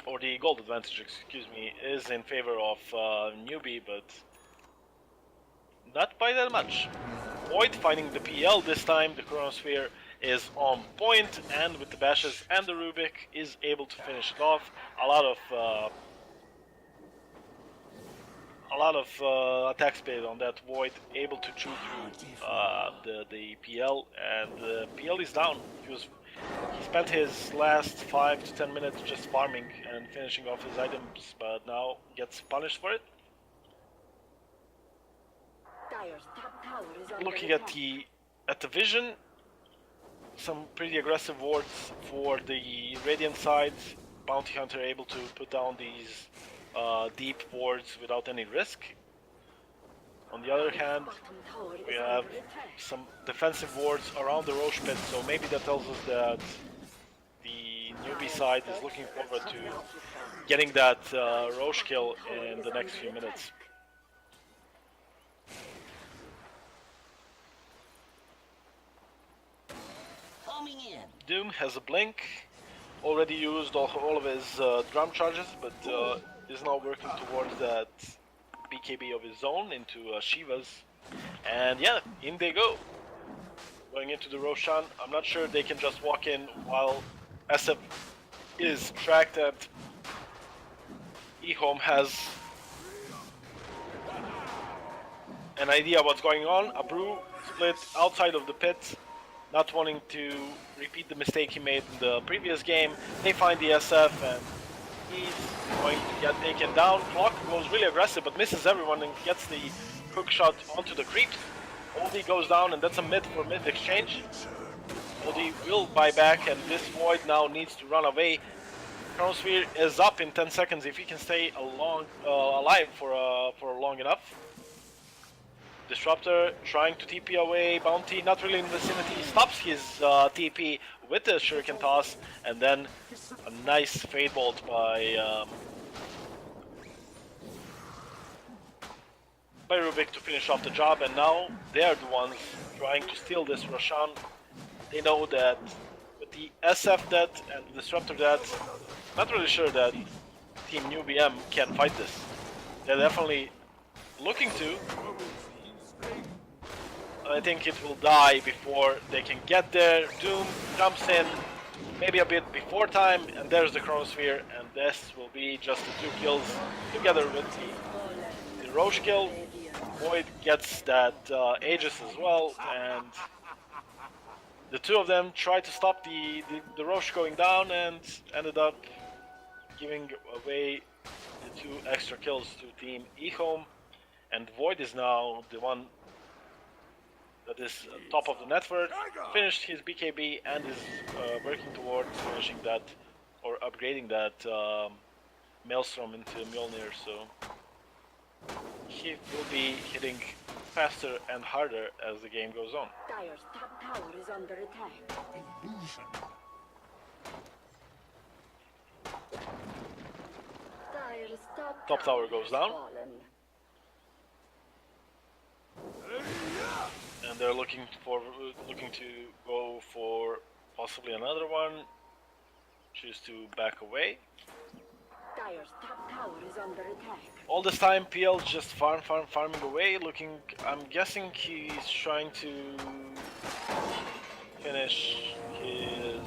or the gold advantage, excuse me, is in favor of newbie, but not by that much. Void finding the PL this time. The Chronosphere is on point, and with the bashes and the Rubik is able to finish it off. A lot of attack speed on that Void, able to chew through the PL, and the PL is down. He spent his last 5 to 10 minutes just farming and finishing off his items, but now gets punished for it. Looking at the vision, some pretty aggressive wards for the Radiant side. Bounty Hunter able to put down these deep wards without any risk. On the other hand, we have some defensive wards around the Roche pit, so maybe that tells us that the newbie side is looking forward to getting that Roche kill in the next few minutes. Doom has a blink, already used all of his drum charges, but is now working towards that BKB of his own into Shiva's. And yeah, in they go. Going into the Roshan. I'm not sure they can just walk in while SF is tracked, and eHome has an idea what's going on. A brew split outside of the pit, not wanting to repeat the mistake he made in the previous game. They find the SF and he's going to get taken down. Clock goes really aggressive but misses everyone and gets the hook shot onto the creeps. Oldie goes down, and that's a mid for mid exchange. Oldie will buy back, and this Void now needs to run away. Chronosphere is up in 10 seconds if he can stay alive for long enough. Disruptor trying to TP away, Bounty not really in the vicinity, stops his TP with the Shuriken Toss, and then a nice Fade Bolt by Rubik to finish off the job, and now they are the ones trying to steal this Roshan. They know that with the SF dead and the Disruptor dead, not really sure that Team New BM can fight this. They're definitely looking to. I think it will die before they can get there. Doom jumps in, maybe a bit before time, and there's the Chronosphere, and this will be just the 2 kills together with the Roche kill. Void gets that Aegis as well, and the two of them tried to stop the Roche going down and ended up giving away the 2 extra kills to Team eHome, and Void is now the one that is top of the network, finished his BKB and is working towards finishing that or upgrading that Maelstrom into Mjolnir, so he will be hitting faster and harder as the game goes on. Dire's top tower is under attack. Dire's Top tower goes down. fallen. And they're looking to go for possibly another one. Choose to back away. Dire's top tower is under attack. All this time, PL just farming away. Looking, I'm guessing he's trying to finish his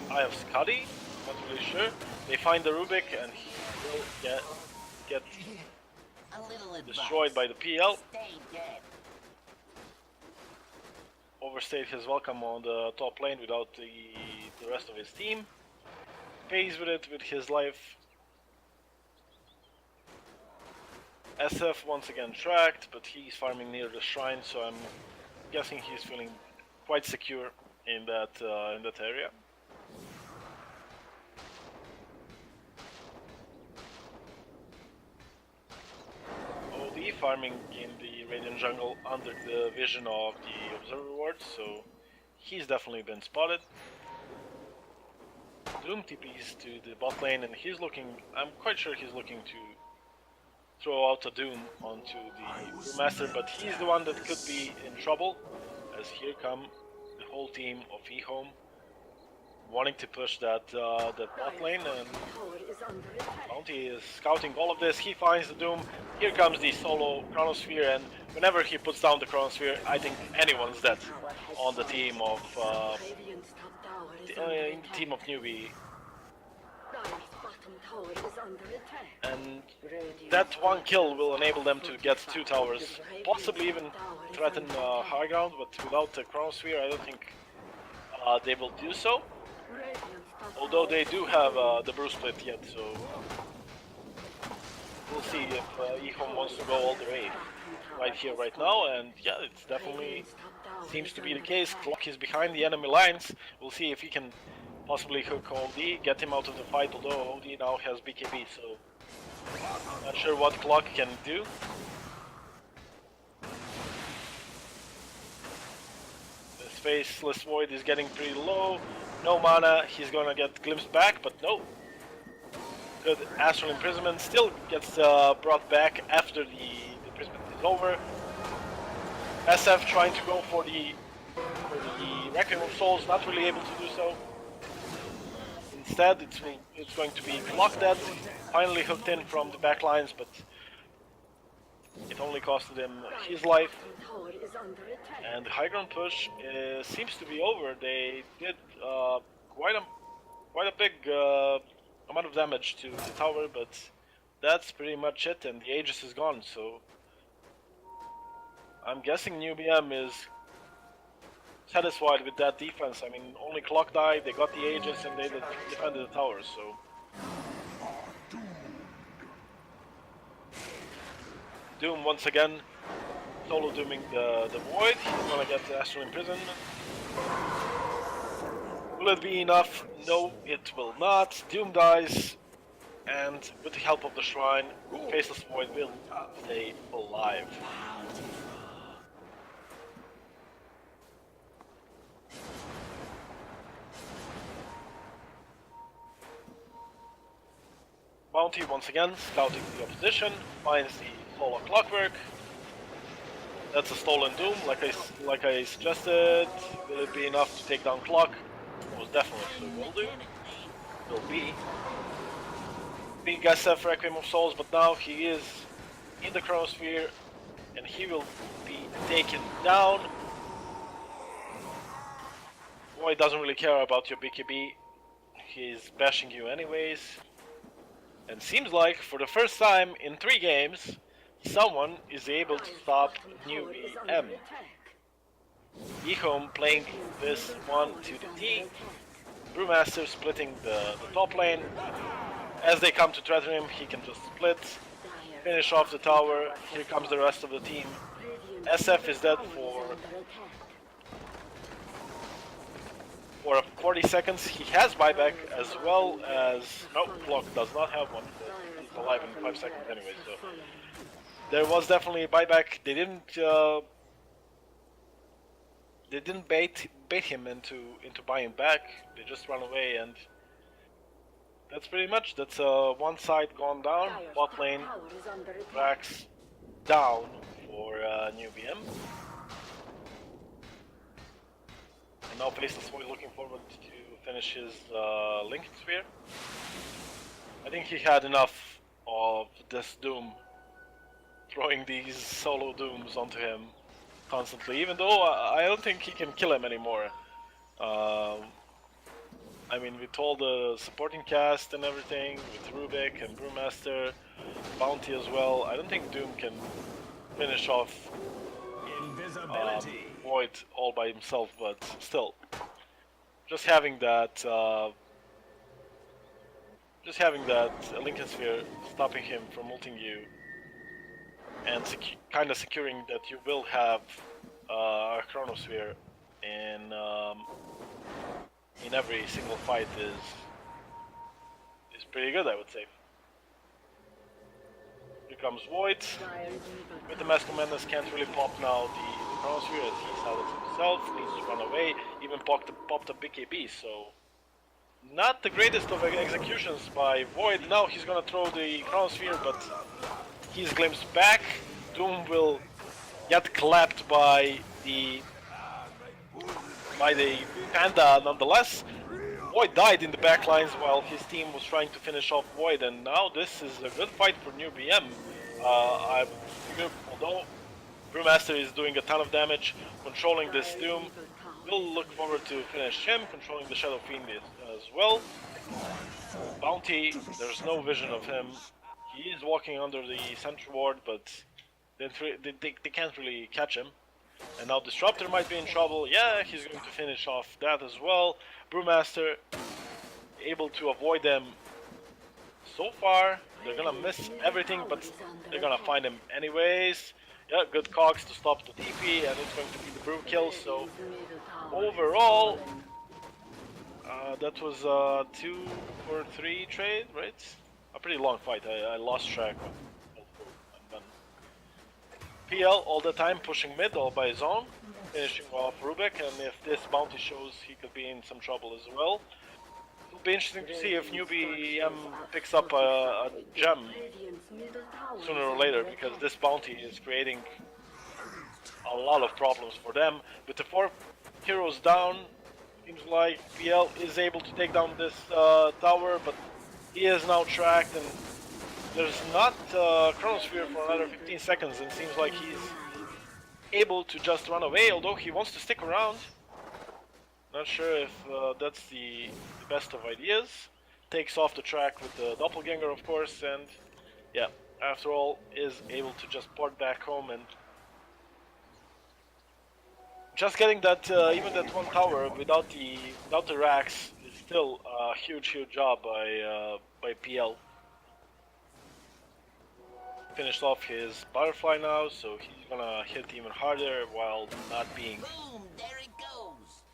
Eye of Scotty. Not really sure. They find the Rubik, and he will get A little advice. Destroyed by the PL. Stay dead. Overstayed his welcome on the top lane without the rest of his team. Pays with it with his life. SF once again tracked, but he's farming near the shrine, so I'm guessing he's feeling quite secure in that area. OD farming in the Radiant jungle under the vision of the Observer Ward, so he's definitely been spotted. Doom TPs to the bot lane, and he's looking, I'm quite sure he's looking to throw out a Doom onto the Brewmaster, but he's the one that could be in trouble, as here come the whole team of eHome wanting to push that bot lane, and Bounty is scouting all of this. He finds the Doom. Here comes the solo Chronosphere, and whenever he puts down the Chronosphere, I think anyone's dead on the team of team of newbie. And that one kill will enable them to get 2 towers, possibly even threaten high ground, but without the Chronosphere I don't think they will do so. Although they do have the brew split yet, so we'll see if eHome wants to go all the way right here, right now, and yeah, it's definitely seems to be the case. Clock is behind the enemy lines. We'll see if he can possibly hook OD, get him out of the fight, although OD now has BKB, so not sure what Clock can do. This Faceless Void is getting pretty low, no mana, he's gonna get glimpsed back, but no. Good Astral Imprisonment, still gets brought back after the imprisonment is over. SF trying to go for the Requiem of Souls, not really able to do so. Instead, it's going to be Clock that finally hooked in from the back lines, but it only costed him his life. And the high ground push seems to be over. They did quite a big amount of damage to the tower, but that's pretty much it, and the Aegis is gone, so I'm guessing New BM is satisfied with that defense. I mean, only Clock died, they got the Aegis, and they defended the towers, so Doom once again solo dooming the Void. He's gonna get the Astral Imprisonment. Will it be enough? No, it will not. Doom dies, and with the help of the Shrine, Faceless Void will stay alive. Bounty once again scouting the opposition, finds the solo Clockwork. That's a stolen Doom, like I suggested. Will it be enough to take down Clock? Most definitely will do. Will be. Big SF Requiem of Souls, but now he is in the Chronosphere and he will be taken down. Boy doesn't really care about your BKB. He's bashing you anyways. And seems like for the first time in 3 games, someone is able to stop New BM. eHome playing this one to the T. Brewmaster splitting the top lane. As they come to threaten him, he can just split, finish off the tower. Here comes the rest of the team. SF is dead for 40 seconds. He has buyback as well as... No, Clock does not have one. He's alive in 5 seconds anyway, so... There was definitely a buyback. They didn't bait him into buying back. They just run away, and that's pretty much. That's one side gone down. Bot lane Rax down for New BM. And now Faceless Void looking forward to finish his Linked Sphere. I think he had enough of this Doom, throwing these solo Dooms onto him constantly, even though I don't think he can kill him anymore. I mean, with all the supporting cast and everything, with Rubik and Brewmaster, Bounty as well, I don't think Doom can finish off Void all by himself, but still, just having that Lincoln Sphere stopping him from ulting you, and kind of securing that you will have a Chronosphere in every single fight is pretty good, I would say. Here comes Void. With the Mask of Madness, can't really pop now the Chronosphere as he's out of himself, needs to run away, even popped a BKB, so not the greatest of executions by Void. Now he's gonna throw the Chronosphere, but he's glimpsed back. Doom will get clapped by the Panda nonetheless. Void died in the backlines while his team was trying to finish off Void, and now this is a good fight for New BM. Although Brewmaster is doing a ton of damage, controlling this Doom, we'll look forward to finish him, controlling the Shadow Fiend as well. Bounty, there's no vision of him. He is walking under the sentry ward, but they can't really catch him. And now Disruptor might be in trouble. Yeah, he's going to finish off that as well. Brewmaster able to avoid them so far. They're gonna miss everything, but they're gonna find him anyways. Yeah, good cogs to stop the TP, and it's going to be the Brew kill. So overall, that was a 2 for 3 trade, right? A pretty long fight. I lost track. PL all the time pushing mid all by his own, finishing off Rubik, and if this bounty shows, he could be in some trouble as well. It'll be interesting to see if newbie picks up a gem sooner or later, because this bounty is creating a lot of problems for them. With the 4 heroes down, seems like PL is able to take down this tower, but he is now tracked, and there's not Chronosphere for another 15 seconds, and seems like he's able to just run away, although he wants to stick around. Not sure if that's the best of ideas. Takes off the track with the Doppelganger, of course, and yeah, after all, is able to just port back home, and just getting that even that one tower without the racks is still a huge job by PL. Finished off his butterfly now, so he's gonna hit even harder while not being Boom, there it goes.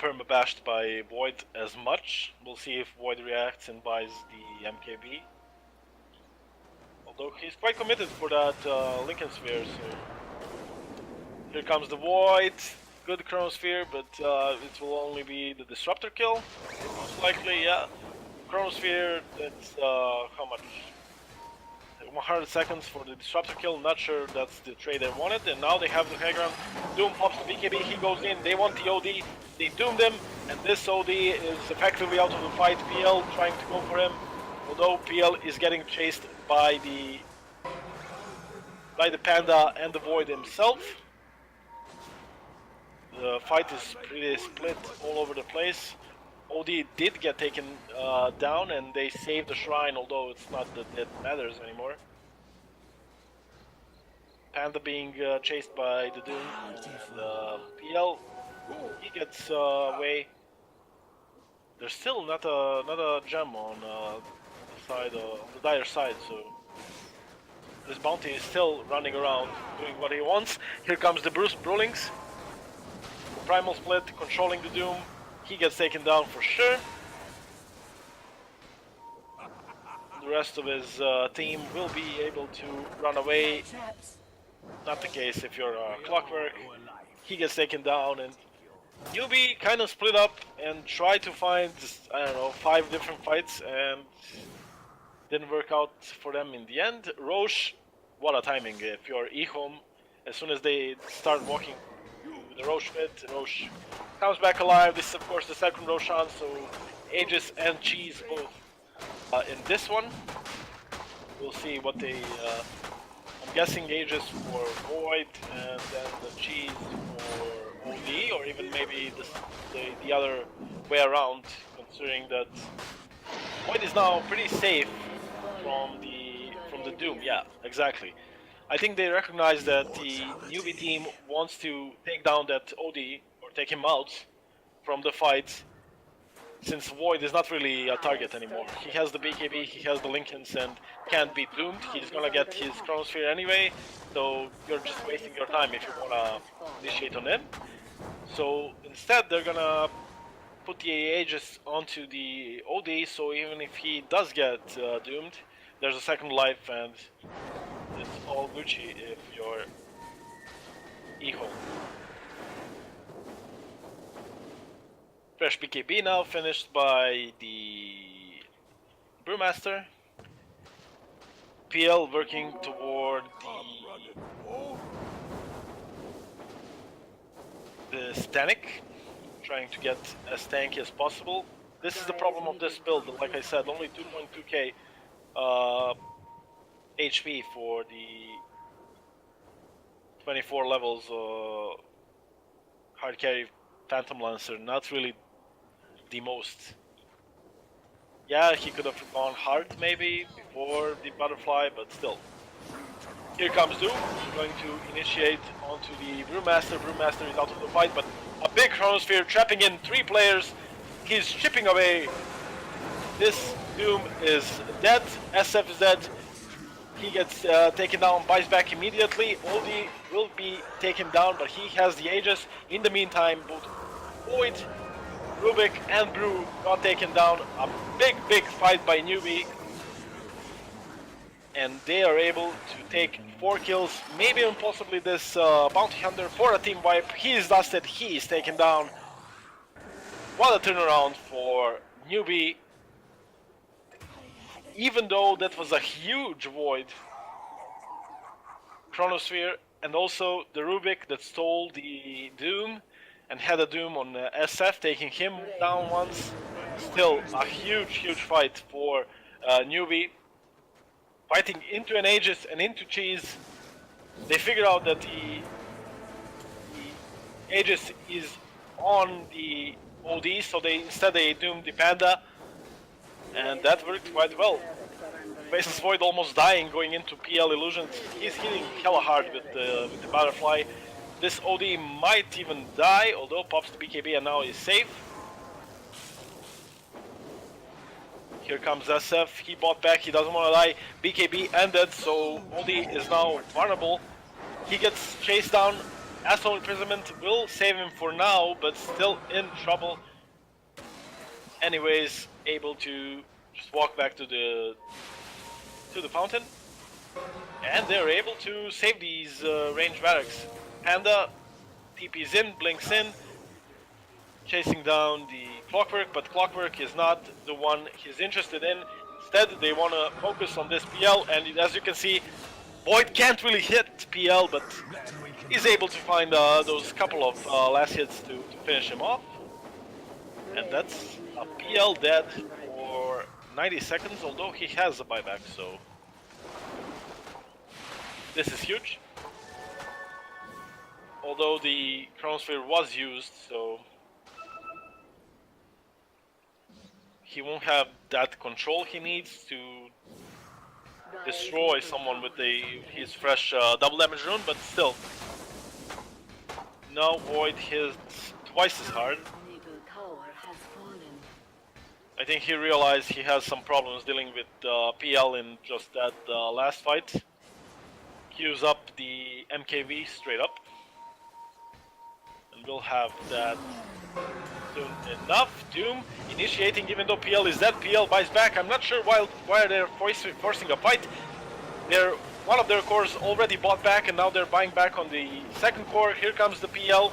permabashed by Void as much. We'll see if Void reacts and buys the MKB. Although he's quite committed for that Lincoln Sphere, so here comes the Void. Good Chronosphere, but it will only be the Disruptor kill, most likely, yeah. Chronosphere, that's how much? 100 seconds for the Disruptor kill. Not sure that's the trade they wanted, and now they have the high ground. Doom pops the BKB, he goes in, they want the OD, they doomed him, and this OD is effectively out of the fight. PL trying to go for him, although PL is getting chased by the Panda and the Void himself. The fight is pretty split all over the place. OD did get taken down, and they saved the shrine, although it's not that it matters anymore. Panda being chased by the Doom, and PL, he gets away. There's still not a gem on the side, on the dire side, so this bounty is still running around doing what he wants. Here comes the Brewlings. Primal split, controlling the Doom. He gets taken down for sure. The rest of his team will be able to run away. Not the case if you're Clockwork. He gets taken down, and Newbie kind of split up and tried to find, I don't know, 5 different fights, and didn't work out for them in the end. Roche, what a timing. If you're Ehome, as soon as they start walking the Roche pit, Roche comes back alive. This is of course the second Roshan, so Aegis and Cheese both in this one. We'll see what they... I'm guessing Aegis for Void, and then the Cheese for OD, or even maybe the other way around, considering that Void is now pretty safe from the Doom. Yeah, exactly. I think they recognize that the newbie team wants to take down that OD or take him out from the fight, since Void is not really a target anymore. He has the BKB, he has the Lincolns, and can't be doomed. He's gonna get his Chronosphere anyway, so you're just wasting your time if you wanna initiate on him. So instead, they're gonna put the Aegis onto the OD, so even if he does get doomed, there's a second life, and it's all Gucci if you're Eho. Fresh BKB now finished by the Brewmaster. PL working toward the Stanik, trying to get as tanky as possible. This is the problem of this build, like I said, only 2.2k HP for the 24 levels hard carry Phantom Lancer, not really the most. Yeah, he could have gone hard maybe before the butterfly, but still. Here comes Doom, going to initiate onto the Brewmaster. Brewmaster is out of the fight, but a big Chronosphere trapping in 3 players. He's chipping away. This Doom is dead, SF is dead. He gets taken down, buys back immediately. Oldie will be taken down, but he has the Aegis. In the meantime, both Void, Rubik, and Brew got taken down. A big fight by Newbie. And they are able to take 4 kills, maybe and possibly this Bounty Hunter for a team wipe. He is dusted, he is taken down. What a turnaround for Newbie. Even though that was a huge Void, Chronosphere, and also the Rubik that stole the Doom and had a Doom on SF, taking him down once. Still a huge fight for Newbie. Fighting into an Aegis and into Cheese. They figure out that the Aegis is on the OD, so instead they doomed the Panda. And that worked quite well. Faceless Void almost dying going into PL Illusions. He's hitting hella hard with the Butterfly. This OD might even die, although pops the BKB and now is safe. Here comes SF, he bought back, he doesn't want to die. BKB ended, so OD is now vulnerable. He gets chased down. Asshole Imprisonment will save him for now, but still in trouble. Anyways, able to just walk back to the fountain, and they're able to save these range barracks. Panda TP's in, blinks in, chasing down the Clockwork, but Clockwork is not the one he's interested in. Instead, they want to focus on this PL, and as you can see, Void can't really hit PL, but is able to find those couple of last hits to finish him off. And that's a PL dead for 90 seconds, although he has a buyback, so this is huge. Although the Chronosphere was used, so he won't have that control he needs to destroy someone with his fresh double damage rune, but still. Now Void hits twice as hard. I think he realized he has some problems dealing with PL in just that last fight. Queues up the MKV straight up. And we'll have that soon enough. Doom initiating, even though PL is dead. PL buys back. I'm not sure why they're forcing a fight. One of their cores already bought back, and now they're buying back on the second core. Here comes the PL.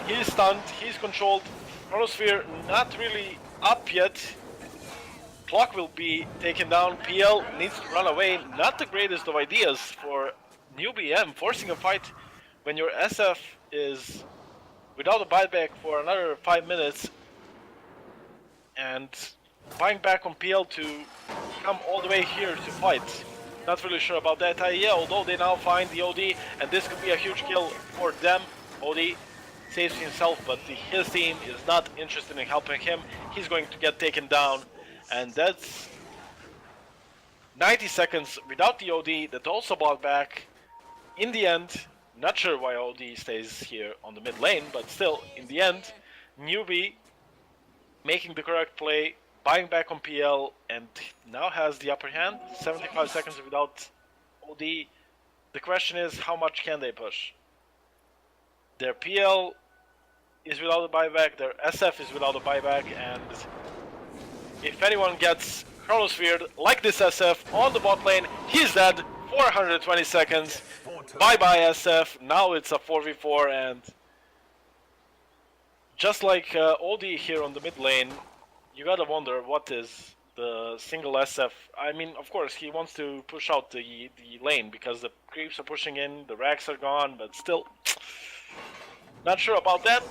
He's stunned, he's controlled. Chronosphere not really up yet. Clock will be taken down. PL needs to run away. Not the greatest of ideas for new BM. Forcing a fight when your SF is without a buyback for another 5 minutes, and buying back on PL to come all the way here to fight. Not really sure about that idea, although they now find the OD, and this could be a huge kill for them. OD saves himself, but his team is not interested in helping him. He's going to get taken down, and that's 90 seconds without the OD that also bought back. In the end, not sure why OD stays here on the mid lane, but still, in the end, Newbie making the correct play, buying back on PL, and now has the upper hand. 75 seconds without OD. The question is, how much can they push? Their PL is without a buyback, their SF is without a buyback, and if anyone gets Chronosphere like this SF on the bot lane, he's dead. 420 seconds. Bye bye SF. Now it's a 4v4, and just like OD here on the mid lane, you gotta wonder what is the single SF. I mean, of course, he wants to push out the lane because the creeps are pushing in, the racks are gone, but still, not sure about that.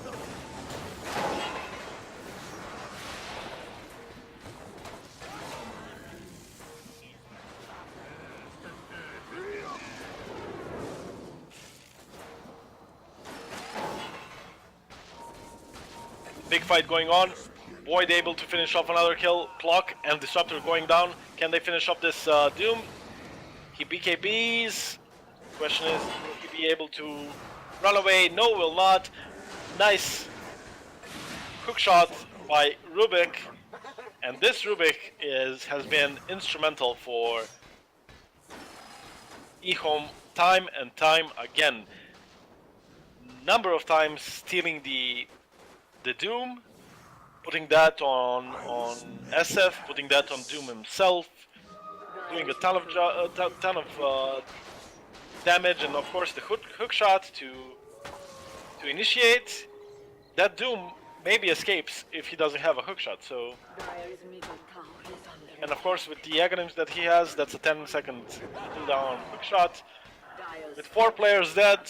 Big fight going on. Void able to finish off another kill. Clock and Disruptor going down. Can they finish off this Doom? He BKBs. Question is, will he be able to run away? No, will not. Nice hook shot by Rubik. And this Rubik has been instrumental for eHome time and time again. Number of times stealing the Doom, putting that on SF, putting that on Doom himself, doing a ton of damage, and of course the hook shot to initiate. That Doom maybe escapes if he doesn't have a hook shot. So, and of course with the Aghanims that he has, that's a 10-second cooldown hook shot. With 4 players dead,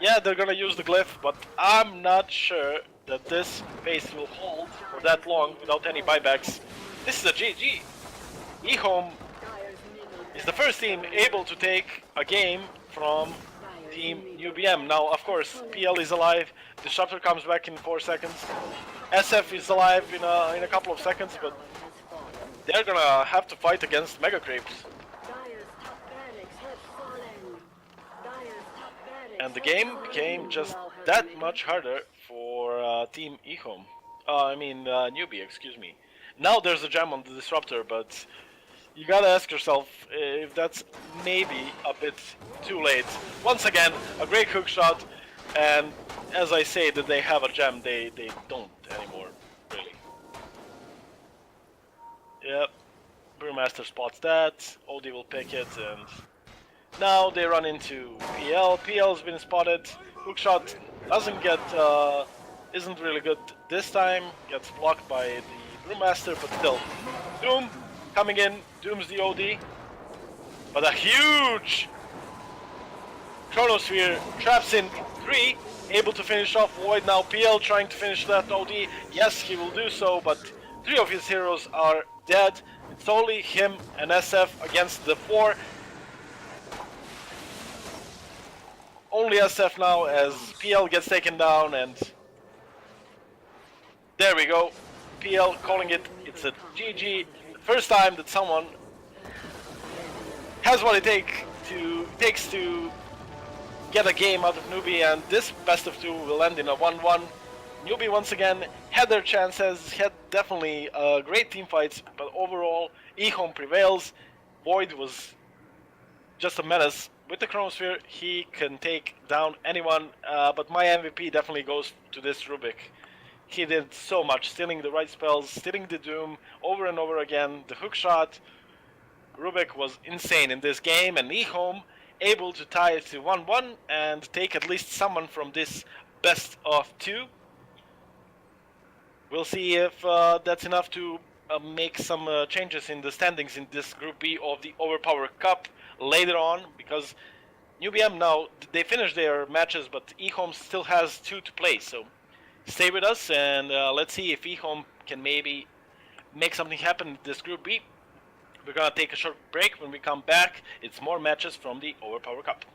yeah, they're gonna use the glyph, but I'm not sure that this pace will hold for that long without any buybacks. This is a GG. eHome is the first team able to take a game from Team UBM. Now, of course, PL is alive. Disruptor comes back in 4 seconds. SF is alive in a couple of seconds, but they're gonna have to fight against Mega Creeps. And the game became just that much harder for Team eHome. Newbie, excuse me. Now there's a jam on the Disruptor, but you gotta ask yourself if that's maybe a bit too late. Once again, a great hook shot, and as I say that they have a jam, they don't anymore, really. Yep, Brewmaster spots that, OD will pick it, and now they run into PL. PL's been spotted. Hookshot doesn't get, isn't really good this time. Gets blocked by the Brewmaster, but still. Doom coming in. Doom's the OD. But a huge Chronosphere traps in 3. Able to finish off Void now. PL trying to finish that OD. Yes, he will do so, but 3 of his heroes are dead. It's only him and SF against the 4. Only SF now as PL gets taken down, and there we go. PL calling it. It's a GG. First time that someone has what it takes to get a game out of Newbie, and this best of 2 will end in a 1-1. Newbie once again had their chances, had definitely great team fights, but overall eHome prevails. Void was just a menace. With the Chronosphere, he can take down anyone, but my MVP definitely goes to this Rubik. He did so much, stealing the right spells, stealing the Doom over and over again, the hook shot. Rubik was insane in this game, and eHome able to tie it to 1-1 and take at least someone from this best of 2. We'll see if that's enough to make some changes in the standings in this Group B of the Overpower Cup later on, because UBM now, they finished their matches, but eHome still has 2 to play, so stay with us and let's see if eHome can maybe make something happen in this Group B. We're gonna take a short break. When we come back, it's more matches from the Overpower Cup.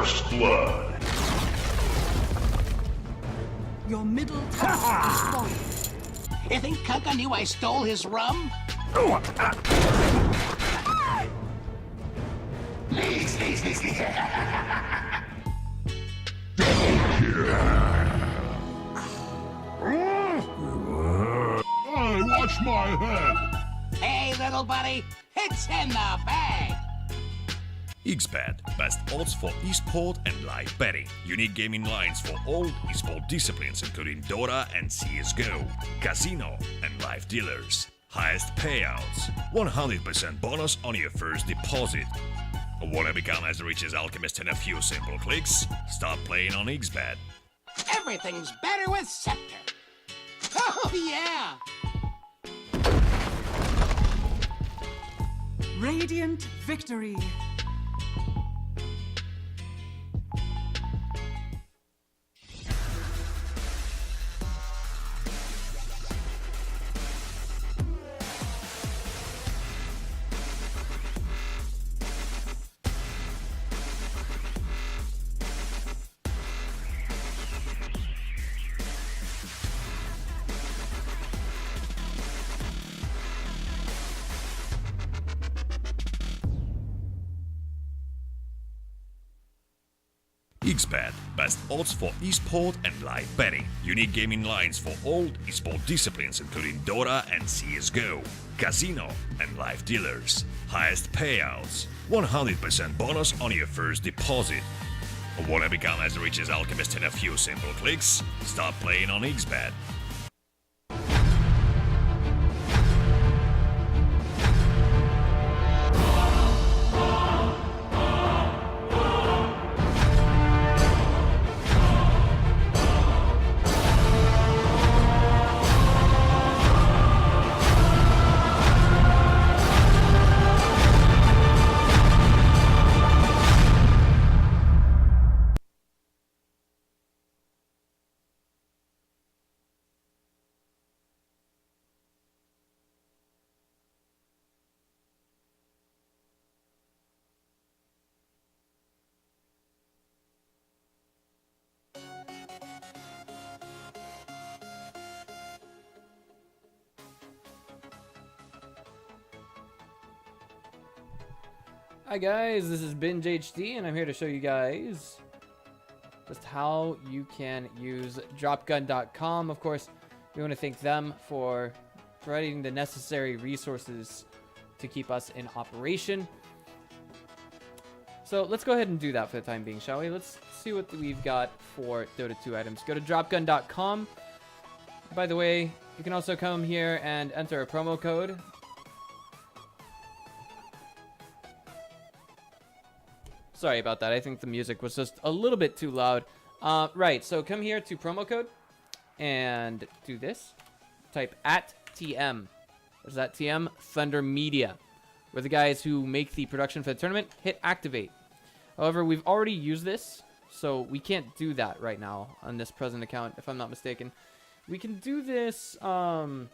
First blood. Your middle tower has fallen. You think Kunka knew I stole his rum? Hey, watch my head. Hey, little buddy, it's in the bag. XBET, best odds for esport and live betting. Unique gaming lines for all esport disciplines including Dota and CSGO. Casino and live dealers. Highest payouts. 100% bonus on your first deposit. Wanna become as rich as Alchemist in a few simple clicks? Start playing on XBET. Everything's better with Scepter. Oh, yeah. Radiant victory. XBET, best odds for esport and live betting. Unique gaming lines for all esport disciplines including Dota and CSGO. Casino and live dealers. Highest payouts. 100% bonus on your first deposit. Wanna become as rich as Alchemist in a few simple clicks? Start playing on XBET. Hi guys, this is Binge HD, and I'm here to show you guys just how you can use dropgun.com. Of course, we want to thank them for providing the necessary resources to keep us in operation. So let's go ahead and do that for the time being, shall we? Let's see what we've got for Dota 2 items. Go to dropgun.com. By the way, you can also come here and enter a promo code. Sorry about that. I think the music was just a little bit too loud. Right, so come here to promo code and do this. Type @TM. There's that TM Thunder Media. We're the guys who make the production for the tournament. Hit activate. However, we've already used this, so we can't do that right now on this present account, if I'm not mistaken. We can do this. What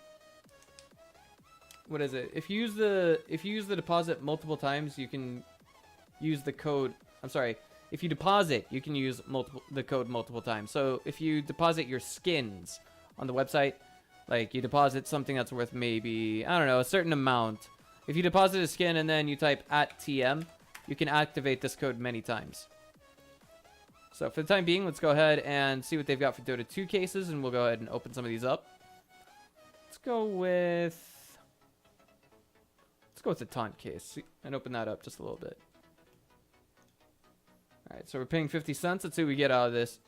is it? If you use the deposit multiple times, you can use the code. I'm sorry. If you deposit, you can use the code multiple times. So if you deposit your skins on the website, like you deposit something that's worth maybe, I don't know, a certain amount. If you deposit a skin and then you type @TM, you can activate this code many times. So for the time being, let's go ahead and see what they've got for Dota 2 cases, and we'll go ahead and open some of these up. Let's go with the taunt case and open that up just a little bit. Alright, so we're paying 50 cents. Let's see what we get out of this.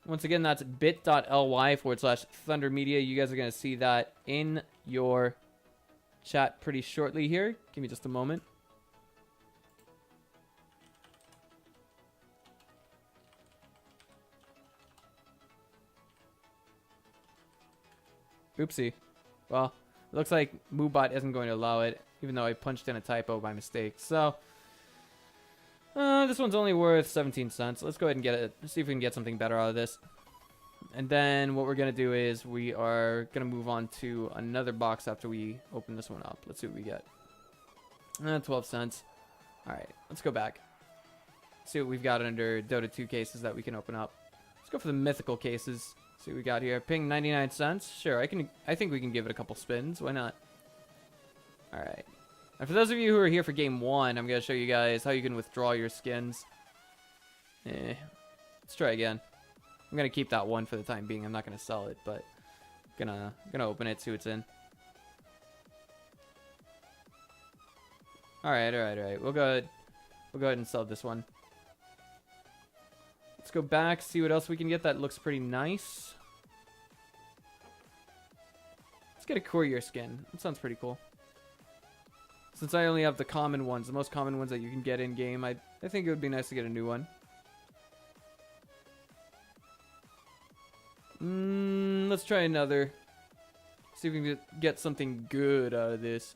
Once again, that's bit.ly/Thunder Media. You guys are going to see that in your chat pretty shortly here. Give me just a moment. Oopsie. Well, it looks like MooBot isn't going to allow it, even though I punched in a typo by mistake. So, this one's only worth 17 cents. Let's go ahead and get it. Let's see if we can get something better out of this. And then what we're going to do is we are going to move on to another box after we open this one up. Let's see what we get. 12 cents. Alright, let's go back. See what we've got under Dota 2 cases that we can open up. Let's go for the mythical cases. See what we got here. Ping 99 cents. Sure, I think we can give it a couple spins. Why not? Alright. And for those of you who are here for game 1, I'm going to show you guys how you can withdraw your skins. Let's try again. I'm going to keep that one for the time being. I'm not going to sell it, but gonna open it, see what's in. Alright. We'll go ahead and sell this one. Let's go back, see what else we can get that looks pretty nice. Let's get a courier skin. That sounds pretty cool. Since I only have the common ones, the most common ones that you can get in game, I think it would be nice to get a new one. Let's try another. See if we can get something good out of this.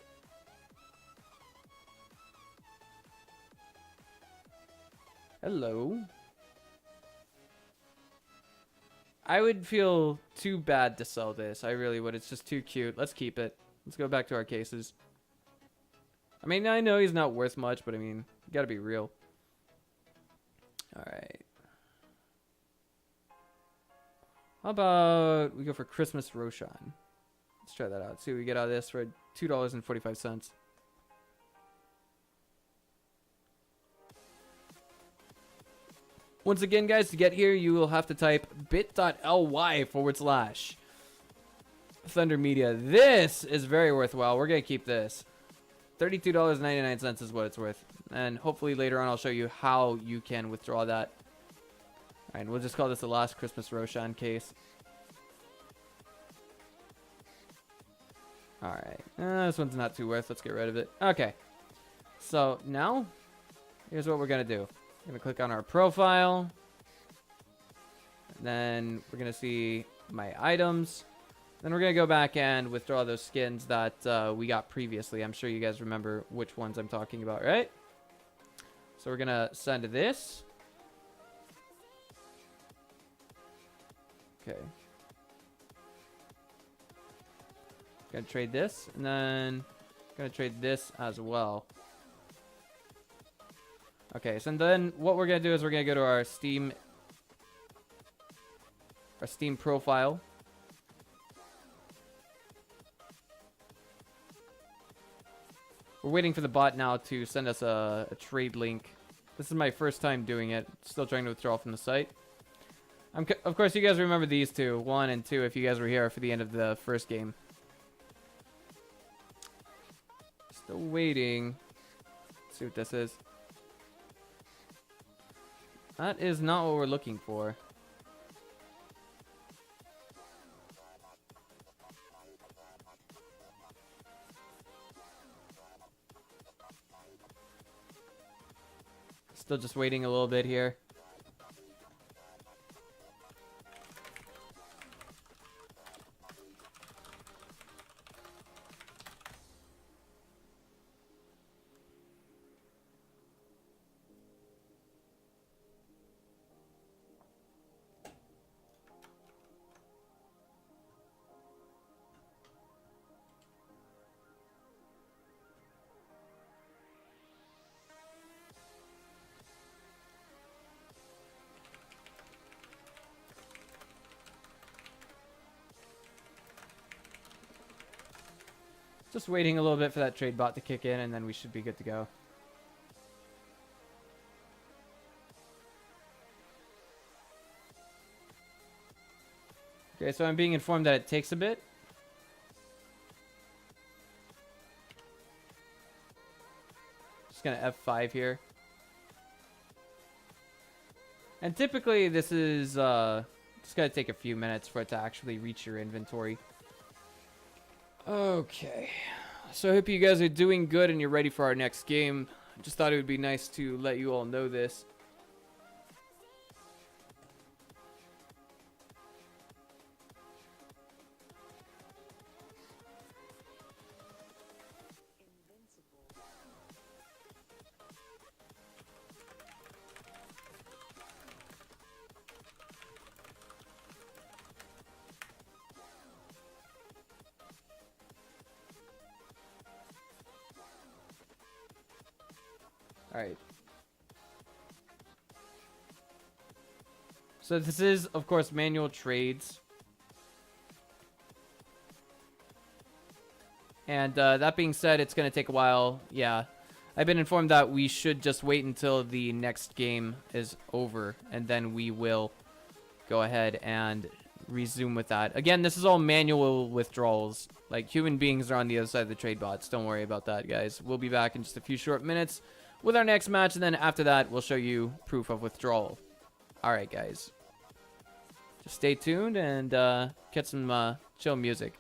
Hello. I would feel too bad to sell this. I really would. It's just too cute. Let's keep it. Let's go back to our cases. I mean, I know he's not worth much, but I mean, you gotta be real. Alright. How about we go for Christmas Roshan? Let's try that out. See what we get out of this for $2.45. Once again, guys, to get here, you will have to type bit.ly/Thunder Media. This is very worthwhile. We're going to keep this. $32.99 is what it's worth. And hopefully later on I'll show you how you can withdraw that. Alright, we'll just call this the last Christmas Roshan case. Alright, this one's not too worth. Let's get rid of it. Okay, so now, here's what we're going to do. We're going to click on our profile. And then we're going to see my items. Then we're going to go back and withdraw those skins that we got previously. I'm sure you guys remember which ones I'm talking about, right? So we're going to send this. Okay. Gonna trade this, and then gonna trade this as well. Okay, so then what we're gonna do is we're gonna go to our Steam profile. We're waiting for the bot now to send us a trade link. This is my first time doing it. Still trying to withdraw from the site. Of course, you guys remember these two, 1 and 2, if you guys were here for the end of the first game. Still waiting. Let's see what this is. That is not what we're looking for. Still just waiting a little bit here. Just waiting a little bit for that trade bot to kick in, and then we should be good to go. Okay, so I'm being informed that it takes a bit. Just gonna F5 here. And typically this is just gonna take a few minutes for it to actually reach your inventory. Okay, so I hope you guys are doing good and you're ready for our next game. I just thought it would be nice to let you all know this. Alright. So this is, of course, manual trades. And that being said, it's going to take a while. Yeah. I've been informed that we should just wait until the next game is over. And then we will go ahead and resume with that. Again, this is all manual withdrawals. Like, human beings are on the other side of the trade bots. Don't worry about that, guys. We'll be back in just a few short minutes with our next match. And then after that, we'll show you proof of withdrawal. Alright, guys. Just stay tuned and get some chill music.